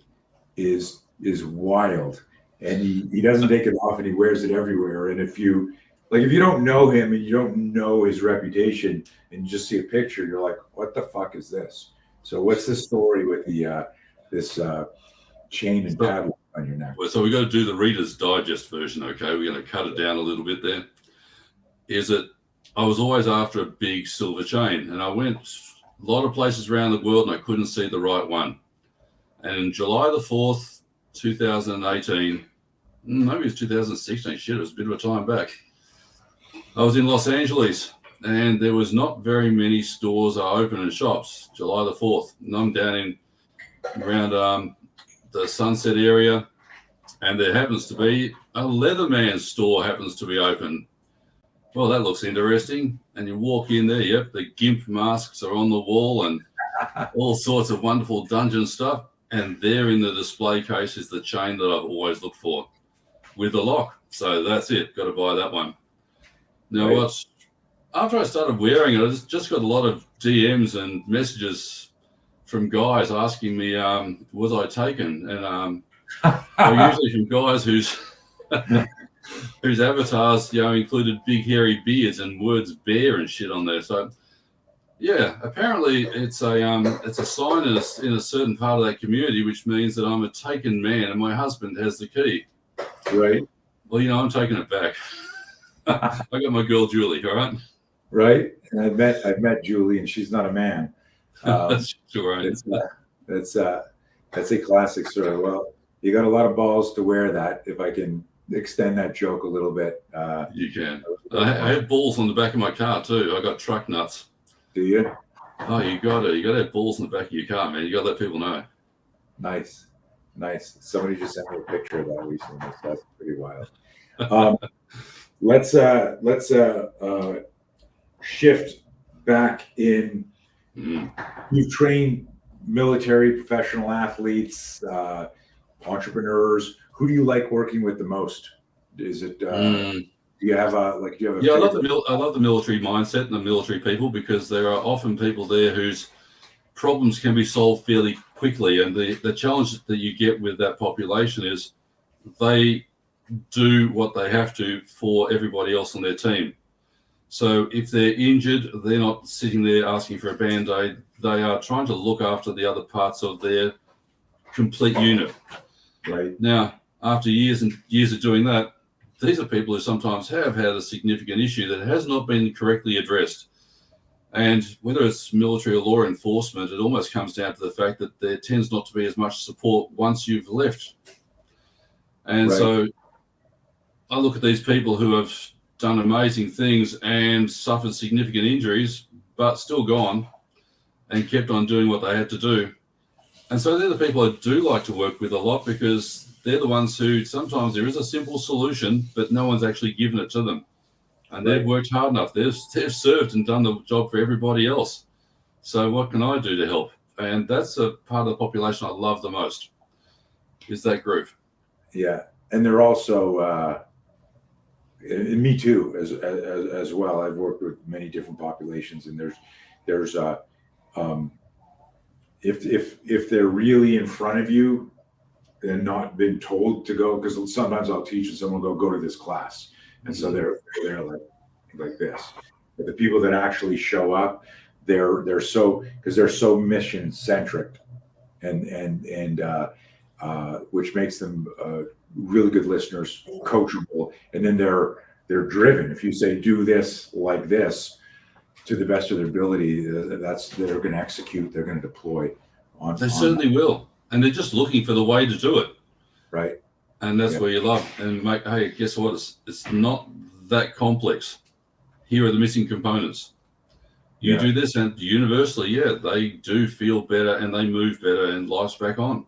[SPEAKER 1] is wild. And he doesn't take it off, and he wears it everywhere. And if you don't know him and you don't know his reputation, and you just see a picture, you're like, what the fuck is this? So what's the story with this chain and padlock on your neck?
[SPEAKER 2] Well, so we got to do the Reader's Digest version, okay? We're going to cut it down a little bit there. Is that I was always after a big silver chain, and I went a lot of places around the world, and I couldn't see the right one. And in July the 4th, 2018, maybe it was 2016, shit, it was a bit of a time back. I was in Los Angeles, and there was not very many stores are open and shops, July the 4th. And I'm down around the Sunset area, and there happens to be a Leatherman store happens to be open. Well, that looks interesting. And you walk in there, yep, the GIMP masks are on the wall and all sorts of wonderful dungeon stuff. And there in the display case is the chain that I've always looked for with the lock. So that's it. Got to buy that one. Now,
[SPEAKER 1] Right.
[SPEAKER 2] After I started wearing it, I just got a lot of DMs and messages from guys asking me, was I taken? And they're usually from guys whose avatars, included big hairy beards and words bear and shit on there. So, yeah, apparently it's a sign in a certain part of that community, which means that I'm a taken man and my husband has the key.
[SPEAKER 1] Right.
[SPEAKER 2] Well, I'm taking it back. I got my girl Julie, all right?
[SPEAKER 1] Right. And I've met Julie, and she's not a man.
[SPEAKER 2] That's right.
[SPEAKER 1] That's a classic story. Well, you got a lot of balls to wear that. If I can extend that joke a little bit,
[SPEAKER 2] you can. I have balls on the back of my car too. I got truck nuts.
[SPEAKER 1] Do you?
[SPEAKER 2] Oh, you got to have balls in the back of your car, man. You got to let people know.
[SPEAKER 1] Nice. Somebody just sent me a picture of that recently. That's pretty wild. Let's shift back in. You've trained military, professional athletes, entrepreneurs. Who do you like working with the most? Is it? Do you have a
[SPEAKER 2] Yeah, I love the military mindset and the military people, because there are often people there whose problems can be solved fairly quickly. And the challenge that you get with that population is they do what they have to for everybody else on their team. So if they're injured, they're not sitting there asking for a Band-Aid. They are trying to look after the other parts of their complete unit.
[SPEAKER 1] Right.
[SPEAKER 2] Now, after years and years of doing that, these are people who sometimes have had a significant issue that has not been correctly addressed. And whether it's military or law enforcement, it almost comes down to the fact that there tends not to be as much support once you've left. And so I look at these people who have done amazing things and suffered significant injuries, but still gone and kept on doing what they had to do. And so they're the people I do like to work with a lot, because they're the ones who sometimes there is a simple solution, but no one's actually given it to them. And they've worked hard enough. They've served and done the job for everybody else. So what can I do to help? And that's a part of the population I love the most, is that group.
[SPEAKER 1] Yeah. And they're also, and me too, as well. I've worked with many different populations, and there's if they're really in front of you and not been told to go, because sometimes I'll teach and someone will go to this class, and so they're like this. But the people that actually show up, they're so, because they're so mission centric, and which makes them really good listeners, coachable, and then they're driven. If you say do this like this to the best of their ability, they're going to execute. They're going to deploy.
[SPEAKER 2] They certainly will, and they're just looking for the way to do it.
[SPEAKER 1] Right.
[SPEAKER 2] And that's where you love. And mate, hey, guess what? It's not that complex. Here are the missing components. You do this, and universally, they do feel better and they move better, and life's back on.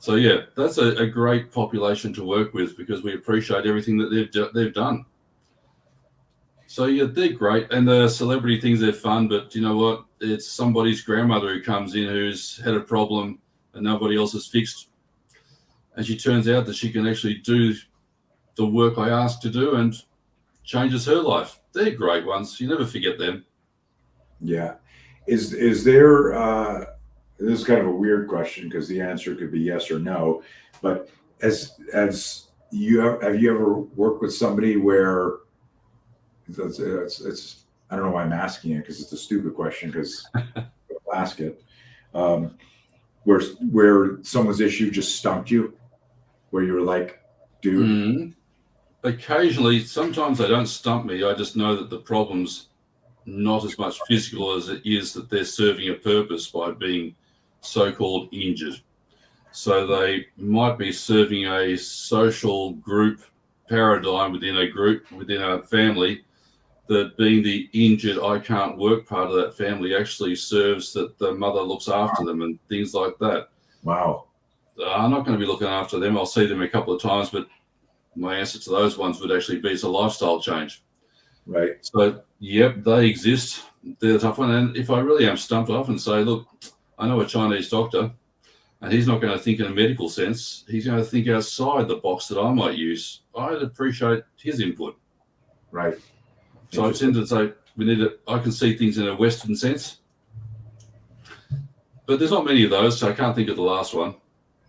[SPEAKER 2] So that's a great population to work with, because we appreciate everything that they've done. So they're great, and the celebrity things, they're fun. But you know what? It's somebody's grandmother who comes in who's had a problem and nobody else has fixed, and she turns out that she can actually do the work I asked to do and changes her life. They're great ones. You never forget them.
[SPEAKER 1] Yeah. Is there? This is kind of a weird question, because the answer could be yes or no. But have you ever worked with somebody where it's I don't know why I'm asking it, because it's a stupid question, because I'll ask it. Where someone's issue just stumped you, where you were like, dude.
[SPEAKER 2] Mm-hmm. Occasionally, sometimes they don't stump me. I just know that the problem's not as much physical as it is that they're serving a purpose by being so-called injured. So they might be serving a social group paradigm within a group, within a family, that being the injured, I can't work part of that family actually serves that the mother looks after them and things like that.
[SPEAKER 1] Wow.
[SPEAKER 2] I'm not going to be looking after them. I'll see them a couple of times, but my answer to those ones would actually be it's a lifestyle change.
[SPEAKER 1] Right.
[SPEAKER 2] So, they exist. They're a tough one. And if I really am stumped, I often say, look, I know a Chinese doctor, and he's not going to think in a medical sense. He's going to think outside the box that I might use. I'd appreciate his input.
[SPEAKER 1] Right.
[SPEAKER 2] So I tend to say I can see things in a Western sense. But there's not many of those, so I can't think of the last one.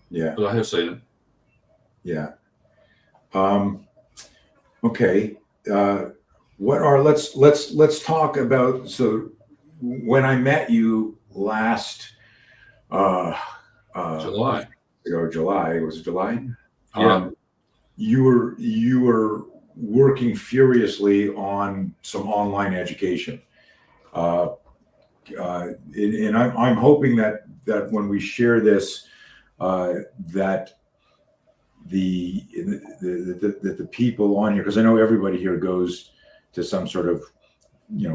[SPEAKER 1] Yeah.
[SPEAKER 2] But I have seen it.
[SPEAKER 1] Yeah. Okay. Let's talk about, so when I met you last
[SPEAKER 2] July.
[SPEAKER 1] July, was it July?
[SPEAKER 2] Yeah.
[SPEAKER 1] You were working furiously on some online education. And I'm hoping that when we share this, that the people on here, because I know everybody here goes to some sort of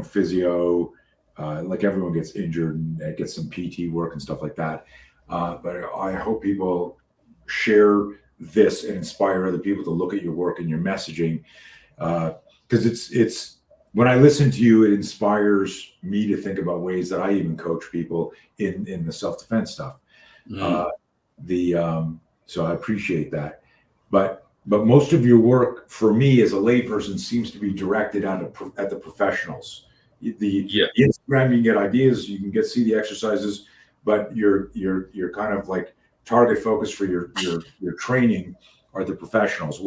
[SPEAKER 1] physio, like everyone gets injured and gets some PT work and stuff like that. But I hope people share this and inspire other people to look at your work and your messaging, because it's when I listen to you, it inspires me to think about ways that I even coach people in the self-defense stuff. So I appreciate that, but most of your work for me as a layperson seems to be directed at the professionals. The Instagram, you can get ideas, you can see the exercises, but you're kind of like target focus for your training are the professionals.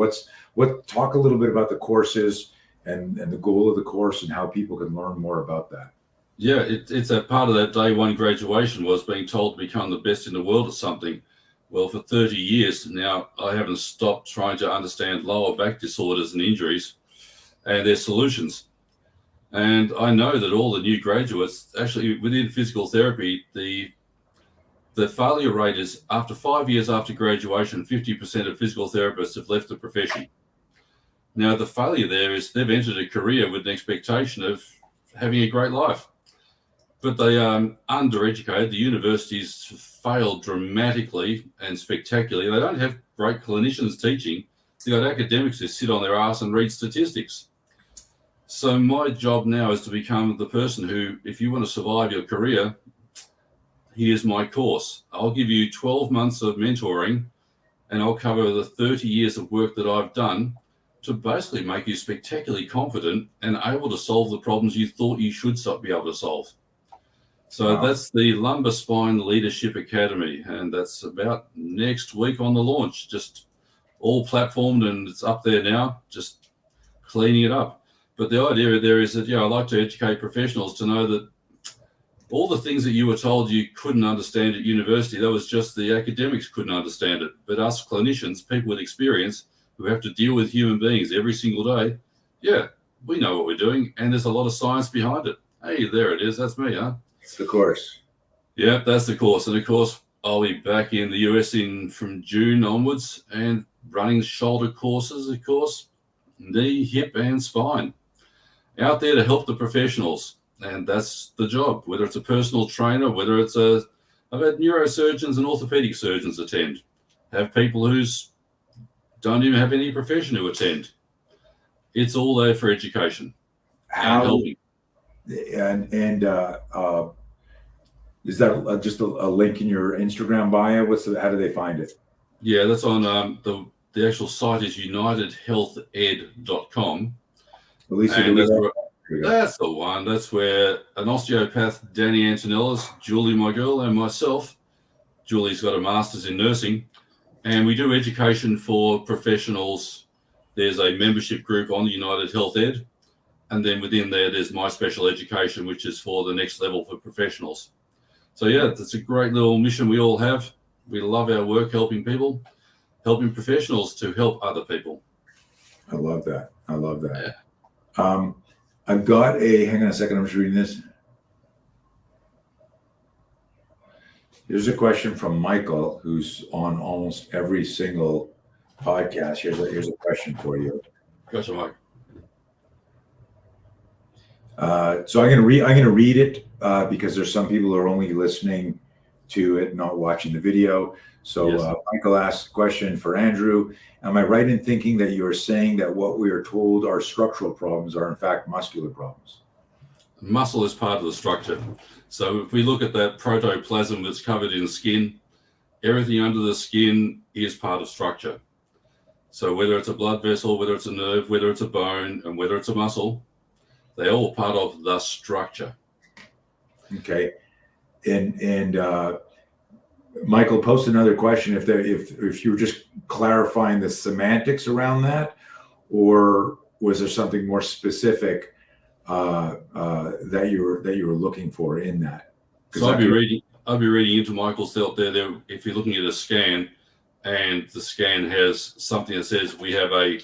[SPEAKER 1] Talk a little bit about the courses and the goal of the course and how people can learn more about that.
[SPEAKER 2] Yeah, it's a part of that day one graduation was being told to become the best in the world at something. Well, for 30 years now, I haven't stopped trying to understand lower back disorders and injuries and their solutions. And I know that all the new graduates, actually within physical therapy, the failure rate is after 5 years after graduation, 50% of physical therapists have left the profession. Now, the failure there is they've entered a career with an expectation of having a great life. but they are undereducated. The universities failed dramatically and spectacularly. They don't have great clinicians teaching. They've got academics who sit on their ass and read statistics. So my job now is to become the person who, if you want to survive your career, here's my course. I'll give you 12 months of mentoring, and I'll cover the 30 years of work that I've done to basically make you spectacularly confident and able to solve the problems you thought you should be able to solve. So that's the Lumbar Spine Leadership Academy, and that's about next week on the launch. Just all platformed, and it's up there now, just cleaning it up. But the idea there is that, I like to educate professionals to know that all the things that you were told you couldn't understand at university, that was just the academics couldn't understand it. But us clinicians, people with experience who have to deal with human beings every single day, we know what we're doing, and there's a lot of science behind it. Hey, there it is. That's me, huh?
[SPEAKER 1] It's the course.
[SPEAKER 2] Yeah, that's the course. And of course, I'll be back in the US from June onwards and running shoulder courses, of course, knee, hip, and spine. Out there to help the professionals. And that's the job, whether it's a personal trainer, whether it's I've had neurosurgeons and orthopedic surgeons attend. Have people who don't even have any profession who attend. It's all there for education.
[SPEAKER 1] Is that just a link in your Instagram bio? How do they find it?
[SPEAKER 2] Yeah, that's on the actual site is unitedhealthed.com.
[SPEAKER 1] At least
[SPEAKER 2] that's the one. That's where an osteopath, Danny Antonellis, Julie, my girl, and myself. Julie's got a master's in nursing, and we do education for professionals. There's a membership group on United Health Ed, and then within there's my special education, which is for the next level for professionals. So that's a great little mission we all have. We love our work, helping people, helping professionals to help other people.
[SPEAKER 1] I love that. Yeah. I've got hang on a second, I'm just reading this. Here's a question from Michael, who's on almost every single podcast. Here's a question for you.
[SPEAKER 2] Gotcha, Mike.
[SPEAKER 1] So I'm gonna read it because there's some people who are only listening to it, not watching the video. So yes. Michael asked a question for Andrew. Am I right in thinking that you are saying that what we are told are structural problems are in fact muscular problems?
[SPEAKER 2] Muscle is part of the structure. So if we look at that protoplasm that's covered in skin, everything under the skin is part of structure. So whether it's a blood vessel, whether it's a nerve, whether it's a bone, and whether it's a muscle, they're all part of the structure.
[SPEAKER 1] Okay. And Michael posted another question: if you were just clarifying the semantics around that, or was there something more specific that you were looking for in that?
[SPEAKER 2] So I'll be reading into Michael's thought there. If you're looking at a scan, and the scan has something that says we have a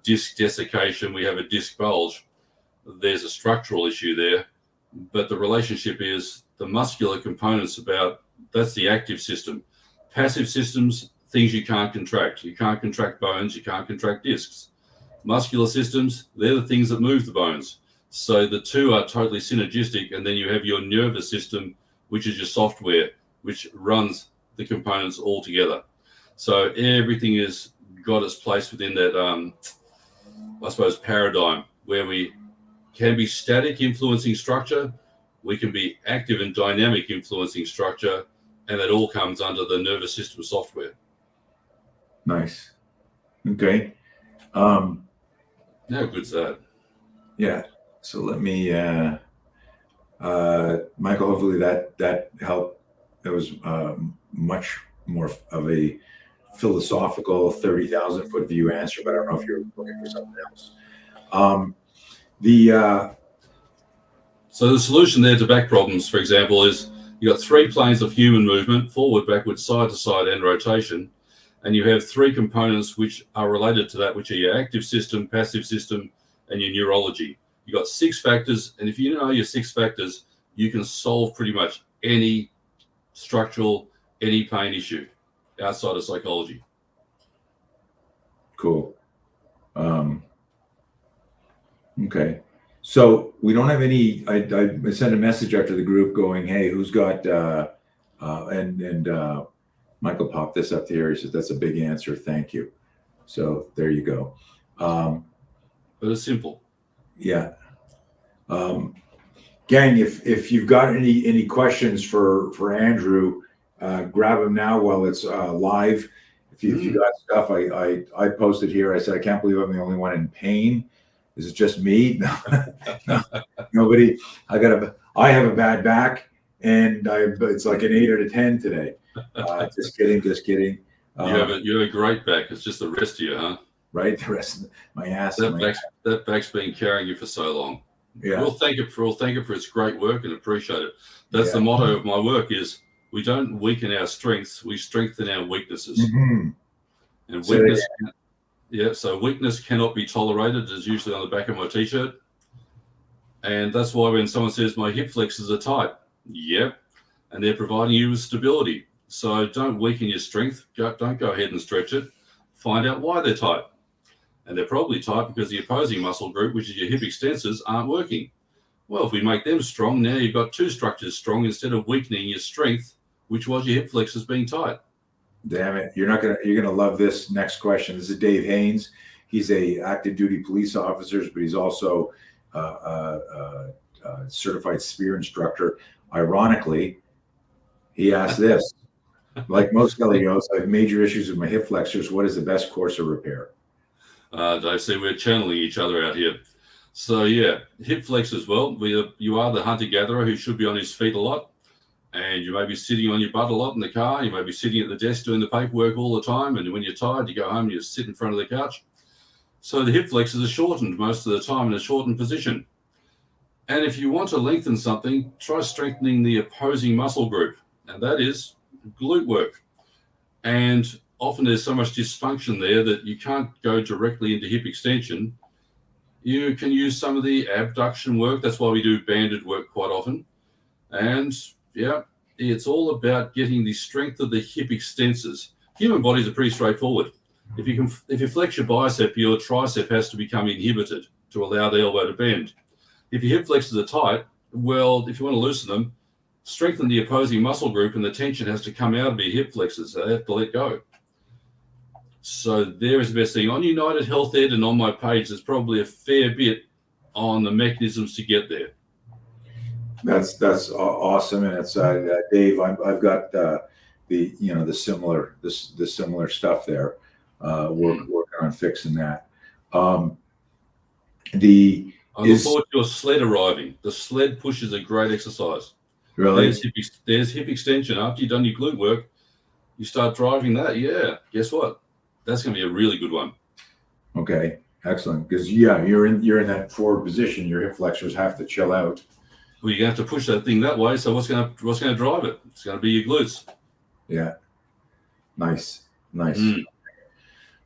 [SPEAKER 2] disc desiccation, we have a disc bulge, there's a structural issue there. But the relationship is the muscular components that's the active system. Passive systems, things you can't contract. You can't contract bones, you can't contract discs. Muscular systems, they're the things that move the bones. So the two are totally synergistic, and then you have your nervous system, which is your software, which runs the components all together. So everything has got its place within that, I suppose, paradigm where we can be static influencing structure, we can be active and dynamic influencing structure, and that all comes under the nervous system software.
[SPEAKER 1] Nice. Okay.
[SPEAKER 2] How good's that?
[SPEAKER 1] Yeah. So let me, Michael, hopefully that helped. That was much more of a philosophical 30,000 foot view answer, but I don't know if you're looking for something else.
[SPEAKER 2] So the solution there to back problems, for example, is you've got three planes of human movement: forward, backwards, side to side, and rotation. And you have three components which are related to that, which are your active system, passive system, and your neurology. You've got 6 factors, and if you know your 6 factors, you can solve pretty much any structural, any pain issue outside of psychology.
[SPEAKER 1] Cool. Okay. So we don't have any. I sent a message out to the group going, "Hey, who's got?" Michael popped this up here. He said, "That's a big answer. Thank you." So there you go.
[SPEAKER 2] But it's simple.
[SPEAKER 1] Yeah. Gang, if you've got any questions for Andrew, grab them now while it's live. If you got stuff, I posted here. I said, I can't believe I'm the only one in pain. Is it just me? No, nobody. I have a bad back, and it's like an 8 out of 10 today. Just kidding.
[SPEAKER 2] You have a great back. It's just the rest of you, huh?
[SPEAKER 1] Right, the rest of my ass.
[SPEAKER 2] That back's been carrying you for so long.
[SPEAKER 1] Yeah.
[SPEAKER 2] We'll thank it for its great work and appreciate it. That's the motto of my work: is we don't weaken our strengths, we strengthen our weaknesses.
[SPEAKER 1] Mm-hmm.
[SPEAKER 2] And weakness. So weakness cannot be tolerated is usually on the back of my t-shirt. And that's why when someone says my hip flexors are tight, and they're providing you with stability. So don't weaken your strength. Don't go ahead and stretch it. Find out why they're tight. And they're probably tight because the opposing muscle group, which is your hip extensors, aren't working. Well, if we make them strong, now you've got two structures strong instead of weakening your strength, which was your hip flexors being tight.
[SPEAKER 1] Damn it. You're gonna love this next question. This is Dave Haynes. He's a active duty police officer, but he's also a certified spear instructor. Ironically, he asked this: like most LEOs, I have major issues with my hip flexors. What is the best course of repair?
[SPEAKER 2] I see we're channeling each other out here. So hip flexors. Well, you are the hunter-gatherer who should be on his feet a lot. And you may be sitting on your butt a lot in the car. You may be sitting at the desk doing the paperwork all the time. And when you're tired, you go home and you sit in front of the couch. So the hip flexors are shortened most of the time in a shortened position. And if you want to lengthen something, try strengthening the opposing muscle group. And that is glute work. And often there's so much dysfunction there that you can't go directly into hip extension. You can use some of the abduction work. That's why we do banded work quite often. And it's all about getting the strength of the hip extensors. Human bodies are pretty straightforward. If you flex your bicep, your tricep has to become inhibited to allow the elbow to bend. If your hip flexors are tight, well, if you want to loosen them, strengthen the opposing muscle group, and the tension has to come out of your hip flexors. So they have to let go. So there is the best thing. On United Health Ed and on my page, there's probably a fair bit on the mechanisms to get there.
[SPEAKER 1] That's awesome, and it's Dave. I've got the similar stuff there. Working on fixing that.
[SPEAKER 2] I look forward to your sled arriving. The sled push is a great exercise.
[SPEAKER 1] Really?
[SPEAKER 2] There's hip extension. After you've done your glute work, you start driving that. Yeah. Guess what? That's going to be a really good one.
[SPEAKER 1] Okay. Excellent. Because you're in that forward position. Your hip flexors have to chill out.
[SPEAKER 2] Well, you're going to have to push that thing that way. So what's going to drive it? It's going to be your glutes.
[SPEAKER 1] Yeah. Nice.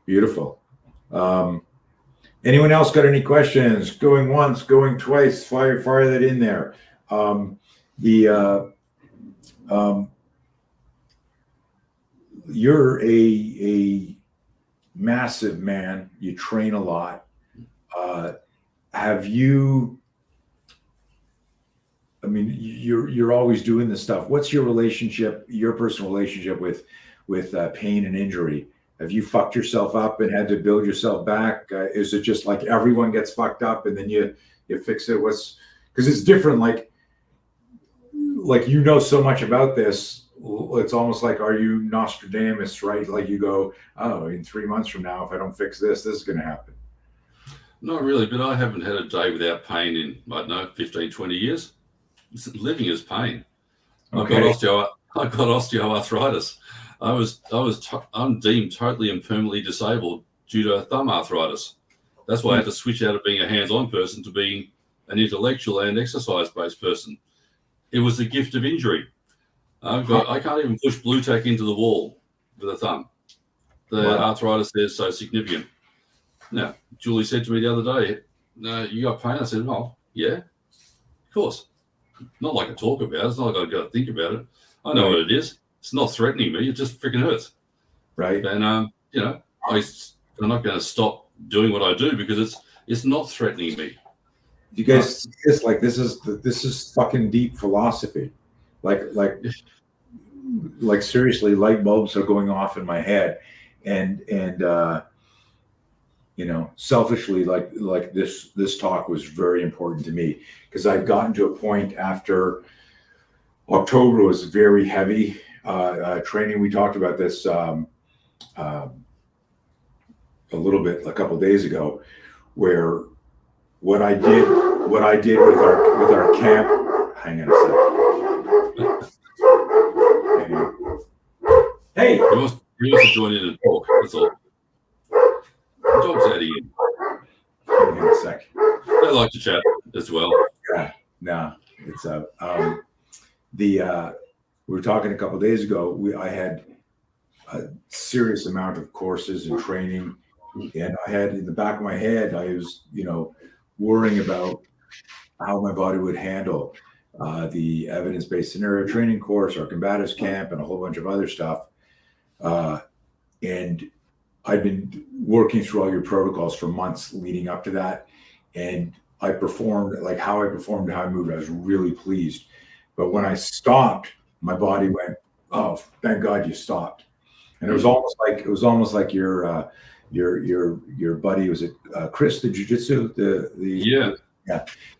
[SPEAKER 1] Beautiful. Anyone else got any questions? Going once, going twice. Fire that in there. You're a massive man. You train a lot. Have you? I mean, you're always doing this stuff. What's your personal relationship with pain and injury? Have you fucked yourself up and had to build yourself back? Is it just like everyone gets fucked up and then you fix it? Because it's different. Like so much about this. It's almost like, are you Nostradamus, right? Like you go, oh, in 3 months from now, if I don't fix this is going to happen.
[SPEAKER 2] Not really, but I haven't had a day without pain in, I don't know, 15, 20 years. Living is pain.
[SPEAKER 1] Okay.
[SPEAKER 2] I've got osteoarthritis. I'm deemed totally and permanently disabled due to thumb arthritis. That's why I had to switch out of being a hands-on person to being an intellectual and exercise-based person. It was a gift of injury. I can't even push blue tack into the wall with a thumb. The arthritis there is so significant. Now, Julie said to me the other day, "No, you got pain?" I said, "Well, yeah, of course. Not like I talk about it. It's not like I've got to think about it. I know what it is. It's not threatening me. It just freaking hurts."
[SPEAKER 1] Right.
[SPEAKER 2] And, I'm not going to stop doing what I do because it's not threatening me.
[SPEAKER 1] You guys, it's like this is fucking deep philosophy. Like seriously, light bulbs are going off in my head, and selfishly, like this talk was very important to me because I'd gotten to a point after October was very heavy training. We talked about this a little bit a couple of days ago, where what I did with our camp. Hang on a second. Hey,
[SPEAKER 2] he wants to join in and talk. That's all. The dog's out of here.
[SPEAKER 1] Hang on a sec.
[SPEAKER 2] They like to chat as well.
[SPEAKER 1] Yeah, no, it's we were talking a couple of days ago. I had a serious amount of courses and training, and I had in the back of my head, I was worrying about how my body would handle the evidence-based scenario training course, our combatives camp, and a whole bunch of other stuff. And I've been working through all your protocols for months leading up to that, and I performed like how I performed, how I moved. I was really pleased, but when I stopped, my body went, "Oh, thank God you stopped!" And it was almost like your buddy, was it Chris, the jiu-jitsu,
[SPEAKER 2] Yeah,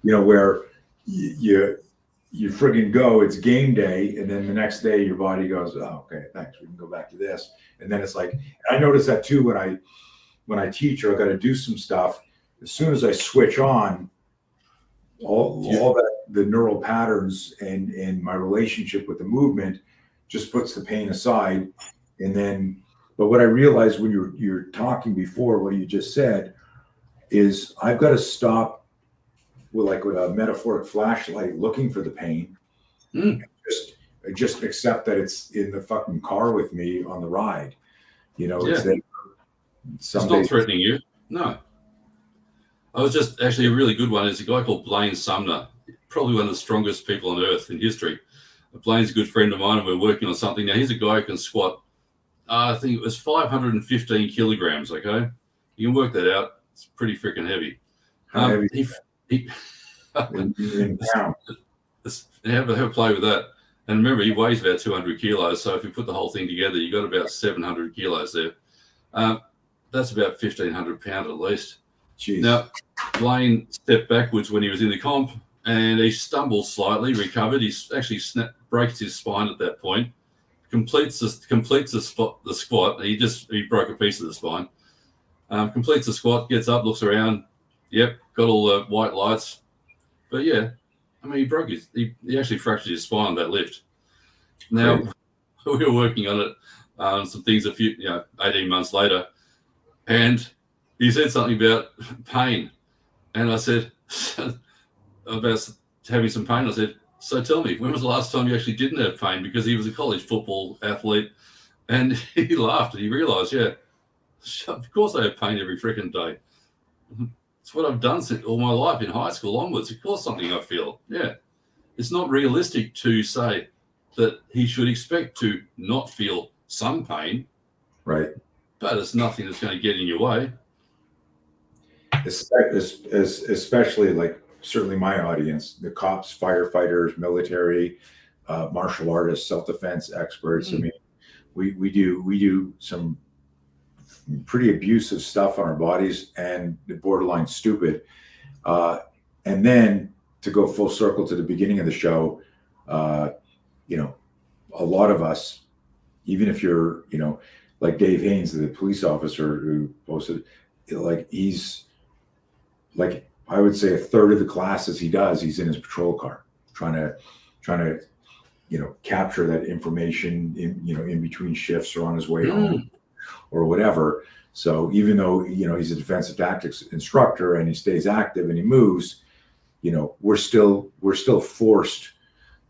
[SPEAKER 1] where you friggin' go, it's game day, and then the next day your body goes, "Oh, okay, thanks, we can go back to this." And then it's like, I notice that too when I teach or I got to do some stuff. As soon as I switch on, all that the neural patterns and my relationship with the movement just puts the pain aside. And then, but what I realized when you're talking before, what you just said, is I've got to stop with a metaphoric flashlight looking for the pain. Just accept that it's in the fucking car with me on the ride. It's there.
[SPEAKER 2] It's not threatening you. No. I was just actually a really good one. Is a guy called Blaine Sumner, probably one of the strongest people on earth in history. Blaine's a good friend of mine, and we're working on something. Now, he's a guy who can squat, I think it was 515 kilograms, okay? You can work that out. It's pretty freaking heavy.
[SPEAKER 1] Heavy.
[SPEAKER 2] Have a play with that. And remember, he weighs about 200 kilos. So if you put the whole thing together, you got about 700 kilos there. That's about 1,500 pounds at least.
[SPEAKER 1] Jeez.
[SPEAKER 2] Now, Blaine stepped backwards when he was in the comp, and he stumbled slightly, recovered. He actually breaks his spine at that point, completes the squat. He broke a piece of the spine. Completes the squat, gets up, looks around. Yep, got all the white lights. But yeah, I mean, he actually fractured his spine on that lift. Now, we were working on it, some things 18 months later, and he said something about pain. And I said, about having some pain, I said, so tell me, when was the last time you actually didn't have pain? Because he was a college football athlete, and he laughed and he realized, yeah, of course I have pain every freaking day. It's what I've done all my life in high school onwards. Of course, something I feel. Yeah. It's not realistic to say that he should expect to not feel some pain.
[SPEAKER 1] Right.
[SPEAKER 2] But it's nothing that's going to get in your way.
[SPEAKER 1] Especially like certainly my audience, the cops, firefighters, military, martial artists, self-defense experts. I mean, we do some pretty abusive stuff on our bodies and borderline stupid. And then to go full circle to the beginning of the show, a lot of us, even if you're, like Dave Haynes, the police officer who posted, he's like, I would say a third of the classes he does, he's in his patrol car trying to, capture that information in between shifts or on his way home or whatever. So even though, he's a defensive tactics instructor and he stays active and he moves, we're still forced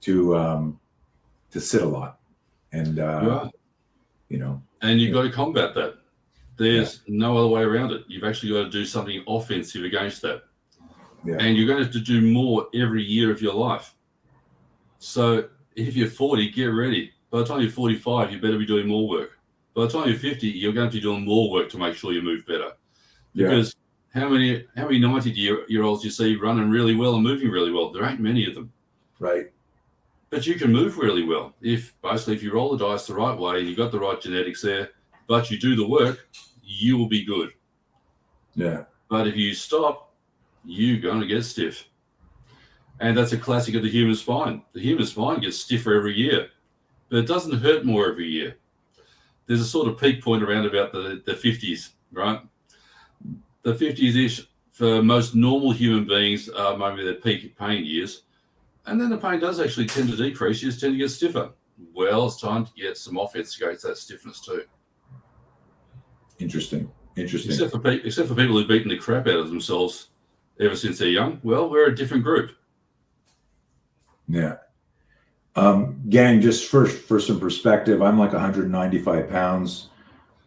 [SPEAKER 1] to sit a lot and, and
[SPEAKER 2] you've got to combat that. There's no other way around it. You've actually got to do something offensive against that. Yeah. And you're going to have to do more every year of your life. So if you're 40, get ready. By the time you're 45, you better be doing more work. By the time you're 50, you're going to be doing more work to make sure you move better. Because How many 90-year-olds you see running really well and moving really well? There ain't many of them.
[SPEAKER 1] Right.
[SPEAKER 2] But you can move really well if you roll the dice the right way, you got the right genetics there, but you do the work, you will be good.
[SPEAKER 1] Yeah.
[SPEAKER 2] But if you stop, you're going to get stiff. And that's a classic of the human spine. The human spine gets stiffer every year, but it doesn't hurt more every year. There's a sort of peak point around about the 50s, right? The 50s-ish for most normal human beings are maybe their peak pain years. And then the pain does actually tend to decrease. You just tend to get stiffer. Well, it's time to get some offense against that stiffness too.
[SPEAKER 1] Interesting.
[SPEAKER 2] Except for people who've beaten the crap out of themselves ever since they're young. Well, we're a different group.
[SPEAKER 1] Yeah. Gang, just for some perspective, I'm like 195 pounds.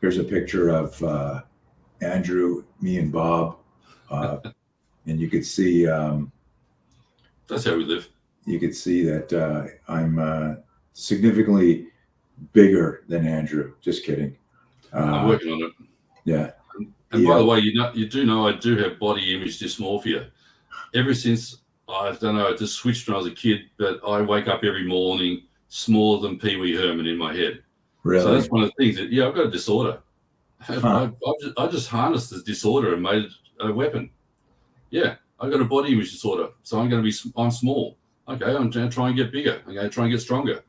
[SPEAKER 1] Here's a picture of Andrew, me, and Bob. And you could see...
[SPEAKER 2] that's how we live.
[SPEAKER 1] You could see that I'm significantly bigger than Andrew. Just kidding.
[SPEAKER 2] I'm working on it.
[SPEAKER 1] Yeah.
[SPEAKER 2] And by the way, you do know I do have body image dysmorphia. Ever since, I don't know, it just switched when I was a kid, but I wake up every morning smaller than Pee Wee Herman in my head.
[SPEAKER 1] Really?
[SPEAKER 2] So that's one of the things that, I've got a disorder.
[SPEAKER 1] Huh.
[SPEAKER 2] I just harnessed this disorder and made it a weapon. Yeah, I've got a body image disorder, so I'm small. Okay, I'm going to try and get bigger. I'm going to try and get stronger.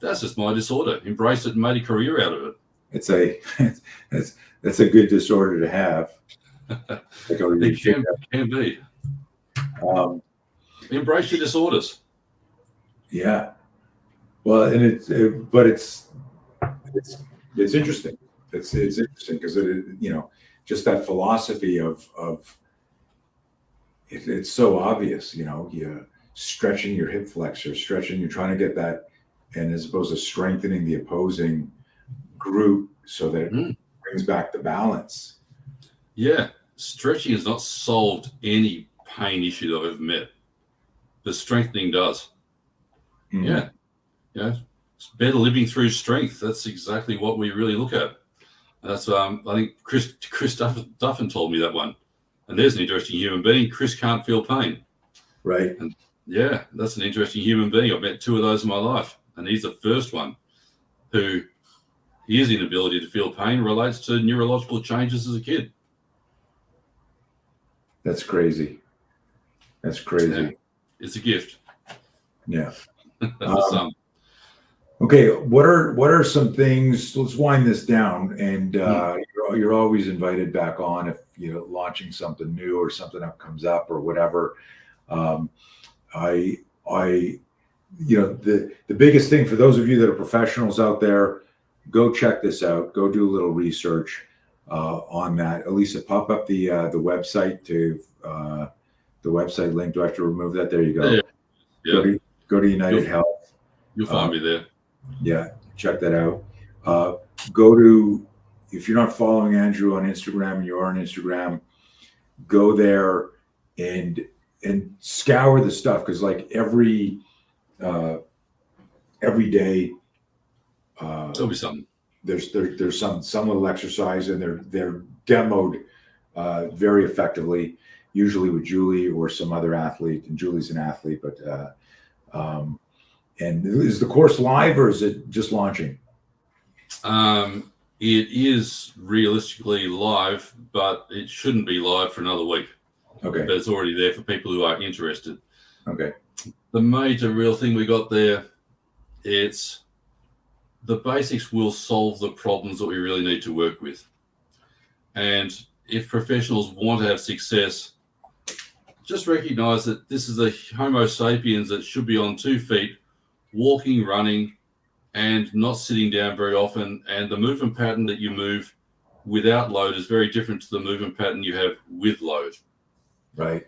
[SPEAKER 2] That's just my disorder. Embraced it and made a career out of it.
[SPEAKER 1] That's a good disorder to have.
[SPEAKER 2] It can be. Embrace your disorders.
[SPEAKER 1] Yeah. Well, and it's interesting. It's interesting because just that philosophy of it's so obvious. You stretching your hip flexor, you're trying to get that, and as opposed to strengthening the opposing group so that it brings back the balance.
[SPEAKER 2] Yeah, stretching has not solved any pain issue that I've ever met. The strengthening does. Mm-hmm. Yeah, it's better living through strength. That's exactly what we really look at. That's I think Chris Duffin told me that one. And there's an interesting human being. Chris can't feel pain.
[SPEAKER 1] Right.
[SPEAKER 2] And yeah, that's an interesting human being. I've met two of those in my life, and he's the first one who his inability to feel pain relates to neurological changes as a kid.
[SPEAKER 1] That's crazy.
[SPEAKER 2] Yeah. It's a gift.
[SPEAKER 1] Yeah.
[SPEAKER 2] For
[SPEAKER 1] okay. What are some things? Let's wind this down. And you're always invited back on if you're launching something new or something that comes up or whatever. The biggest thing for those of you that are professionals out there, go check this out. Go do a little research on that. Elisa, pop up the website to the website link. Do I have to remove that? There you go.
[SPEAKER 2] Yeah.
[SPEAKER 1] Go to United Health.
[SPEAKER 2] You'll find me there.
[SPEAKER 1] Yeah, check that out. Go to, if you're not following Andrew on Instagram and you're on Instagram, go there and scour the stuff, because like every day
[SPEAKER 2] There'll be something.
[SPEAKER 1] There's some little exercise, and they're demoed very effectively, usually with Julie or some other athlete. And Julie's an athlete, but and is the course live or is it just launching?
[SPEAKER 2] It is realistically live, but it shouldn't be live for another week.
[SPEAKER 1] Okay.
[SPEAKER 2] But it's already there for people who are interested.
[SPEAKER 1] Okay.
[SPEAKER 2] The major real thing we got there, it's the basics will solve the problems that we really need to work with. And if professionals want to have success, just recognize that this is a Homo sapiens that should be on 2 feet, walking, running, and not sitting down very often. And the movement pattern that you move without load is very different to the movement pattern you have with load.
[SPEAKER 1] Right.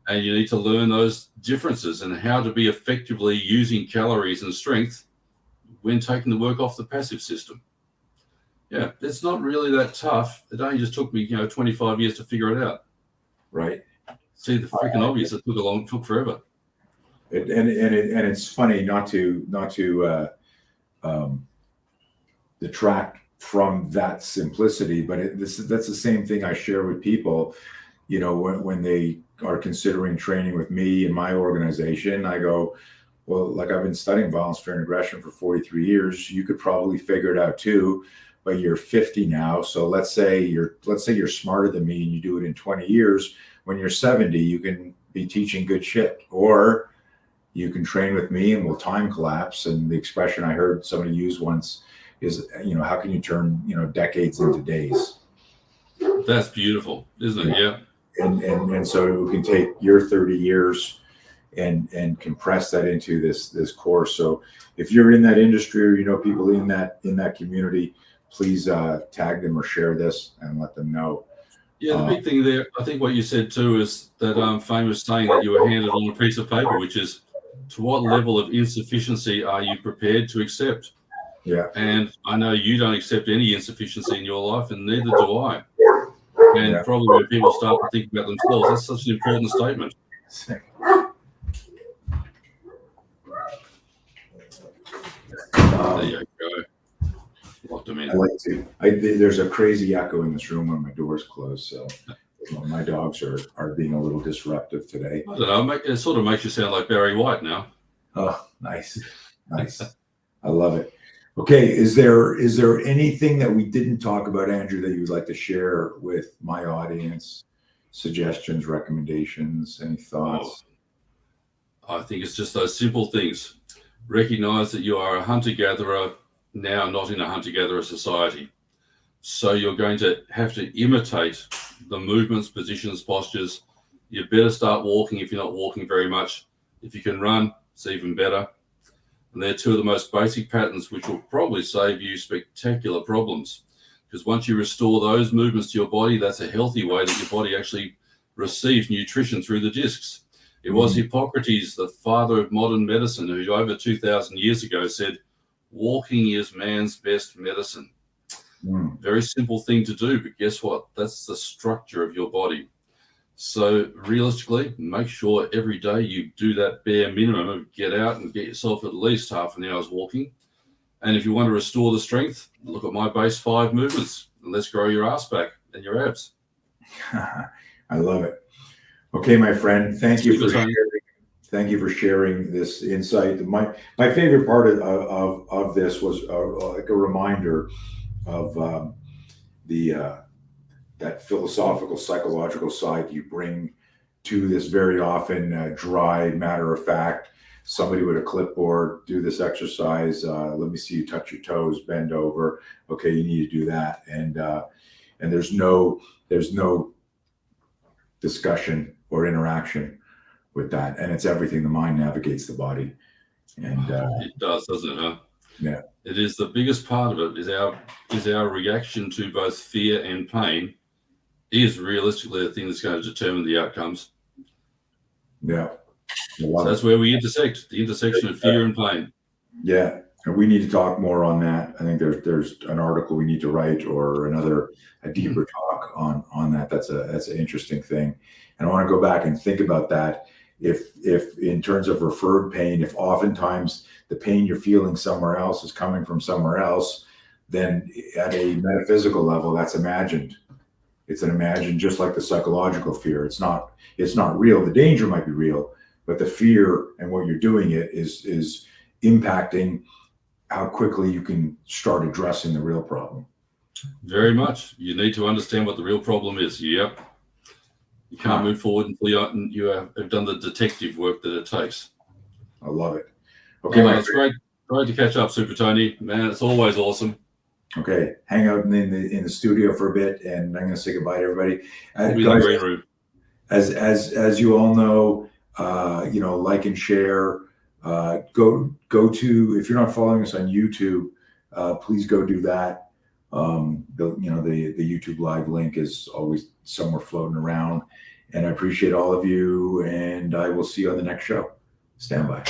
[SPEAKER 2] And you need to learn those differences and how to be effectively using calories and strength when taking the work off the passive system. Yeah, it's not really that tough. It only just took me, 25 years to figure it out.
[SPEAKER 1] Right.
[SPEAKER 2] See, the freaking obvious, it took forever.
[SPEAKER 1] And it's funny not to detract from that simplicity, but that's the same thing I share with people. when they are considering training with me and my organization, I go, well, like I've been studying violence, fear, and aggression for 43 years. You could probably figure it out too, but you're 50 now. So let's say you're smarter than me and you do it in 20 years. When you're 70, you can be teaching good shit, or you can train with me and we'll time collapse. And the expression I heard somebody use once is, how can you turn, decades into days?
[SPEAKER 2] That's beautiful, isn't it? Yeah.
[SPEAKER 1] And so we can take your 30 years and compress that into this course. So if you're in that industry or people in that community, please tag them or share this and let them know.
[SPEAKER 2] Yeah, the big thing there, I think what you said too, is that famous saying that you were handed on a piece of paper, which is, to what level of insufficiency are you prepared to accept?
[SPEAKER 1] Yeah.
[SPEAKER 2] And I know you don't accept any insufficiency in your life, and neither do I. And probably when people start to think about themselves, that's such an important statement. There you go. Locked them in.
[SPEAKER 1] There's a crazy echo in this room when my door's closed, so my dogs are being a little disruptive today.
[SPEAKER 2] I don't know. It sort of makes you sound like Barry White now.
[SPEAKER 1] Oh, nice. I love it. Okay, is there anything that we didn't talk about, Andrew, that you would like to share with my audience? Suggestions, recommendations, any thoughts?
[SPEAKER 2] I think it's just those simple things. Recognize that you are a hunter-gatherer now, not in a hunter-gatherer society. So you're going to have to imitate the movements, positions, postures. You better start walking if you're not walking very much. If you can run, it's even better. And they're two of the most basic patterns, which will probably save you spectacular problems. Because once you restore those movements to your body, that's a healthy way that your body actually receives nutrition through the discs. It was Hippocrates, the father of modern medicine, who over 2,000 years ago said, walking is man's best medicine. Very simple thing to do, but guess what? That's the structure of your body. So realistically, make sure every day you do that bare minimum of get out and get yourself at least half an hour's walking. And if you want to restore the strength, look at my base 5 movements and let's grow your ass back and your abs.
[SPEAKER 1] I love it. Okay, my friend, thank you for sharing. Thank you for sharing this insight. My favorite part of this was like a reminder of that philosophical, psychological side you bring to this very often dry, matter of fact. Somebody with a clipboard, do this exercise. Let me see you touch your toes, bend over. Okay, you need to do that, and there's no discussion or interaction with that, and it's everything. The mind navigates the body, and
[SPEAKER 2] it does, doesn't it? Huh?
[SPEAKER 1] Yeah,
[SPEAKER 2] it is. The biggest part of it is our reaction to both fear and pain is realistically the thing that's going to determine the outcomes.
[SPEAKER 1] Yeah,
[SPEAKER 2] so that's where we intersect, the intersection of fear and pain.
[SPEAKER 1] Yeah, and we need to talk more on that. I think there's an article we need to write, or a deeper talk on that. That's an interesting thing, and I want to go back and think about that. If in terms of referred pain, if oftentimes the pain you're feeling somewhere else is coming from somewhere else, then at a metaphysical level, that's imagined. It's an imagined, just like the psychological fear. It's not real. The danger might be real, but the fear and what you're doing is impacting how quickly you can start addressing the real problem.
[SPEAKER 2] Very much. You need to understand what the real problem is. Yep. You can't move forward until you have done the detective work that it takes.
[SPEAKER 1] I love it. Okay,
[SPEAKER 2] it's great to catch up, Super Tony. Man, it's always awesome.
[SPEAKER 1] Okay, hang out in the studio for a bit, and I'm going to say goodbye to everybody.
[SPEAKER 2] Guys,
[SPEAKER 1] as you all know, like and share. Go to, if you're not following us on YouTube, please go do that. The YouTube live link is always somewhere floating around, and I appreciate all of you, and I will see you on the next show. Stand by.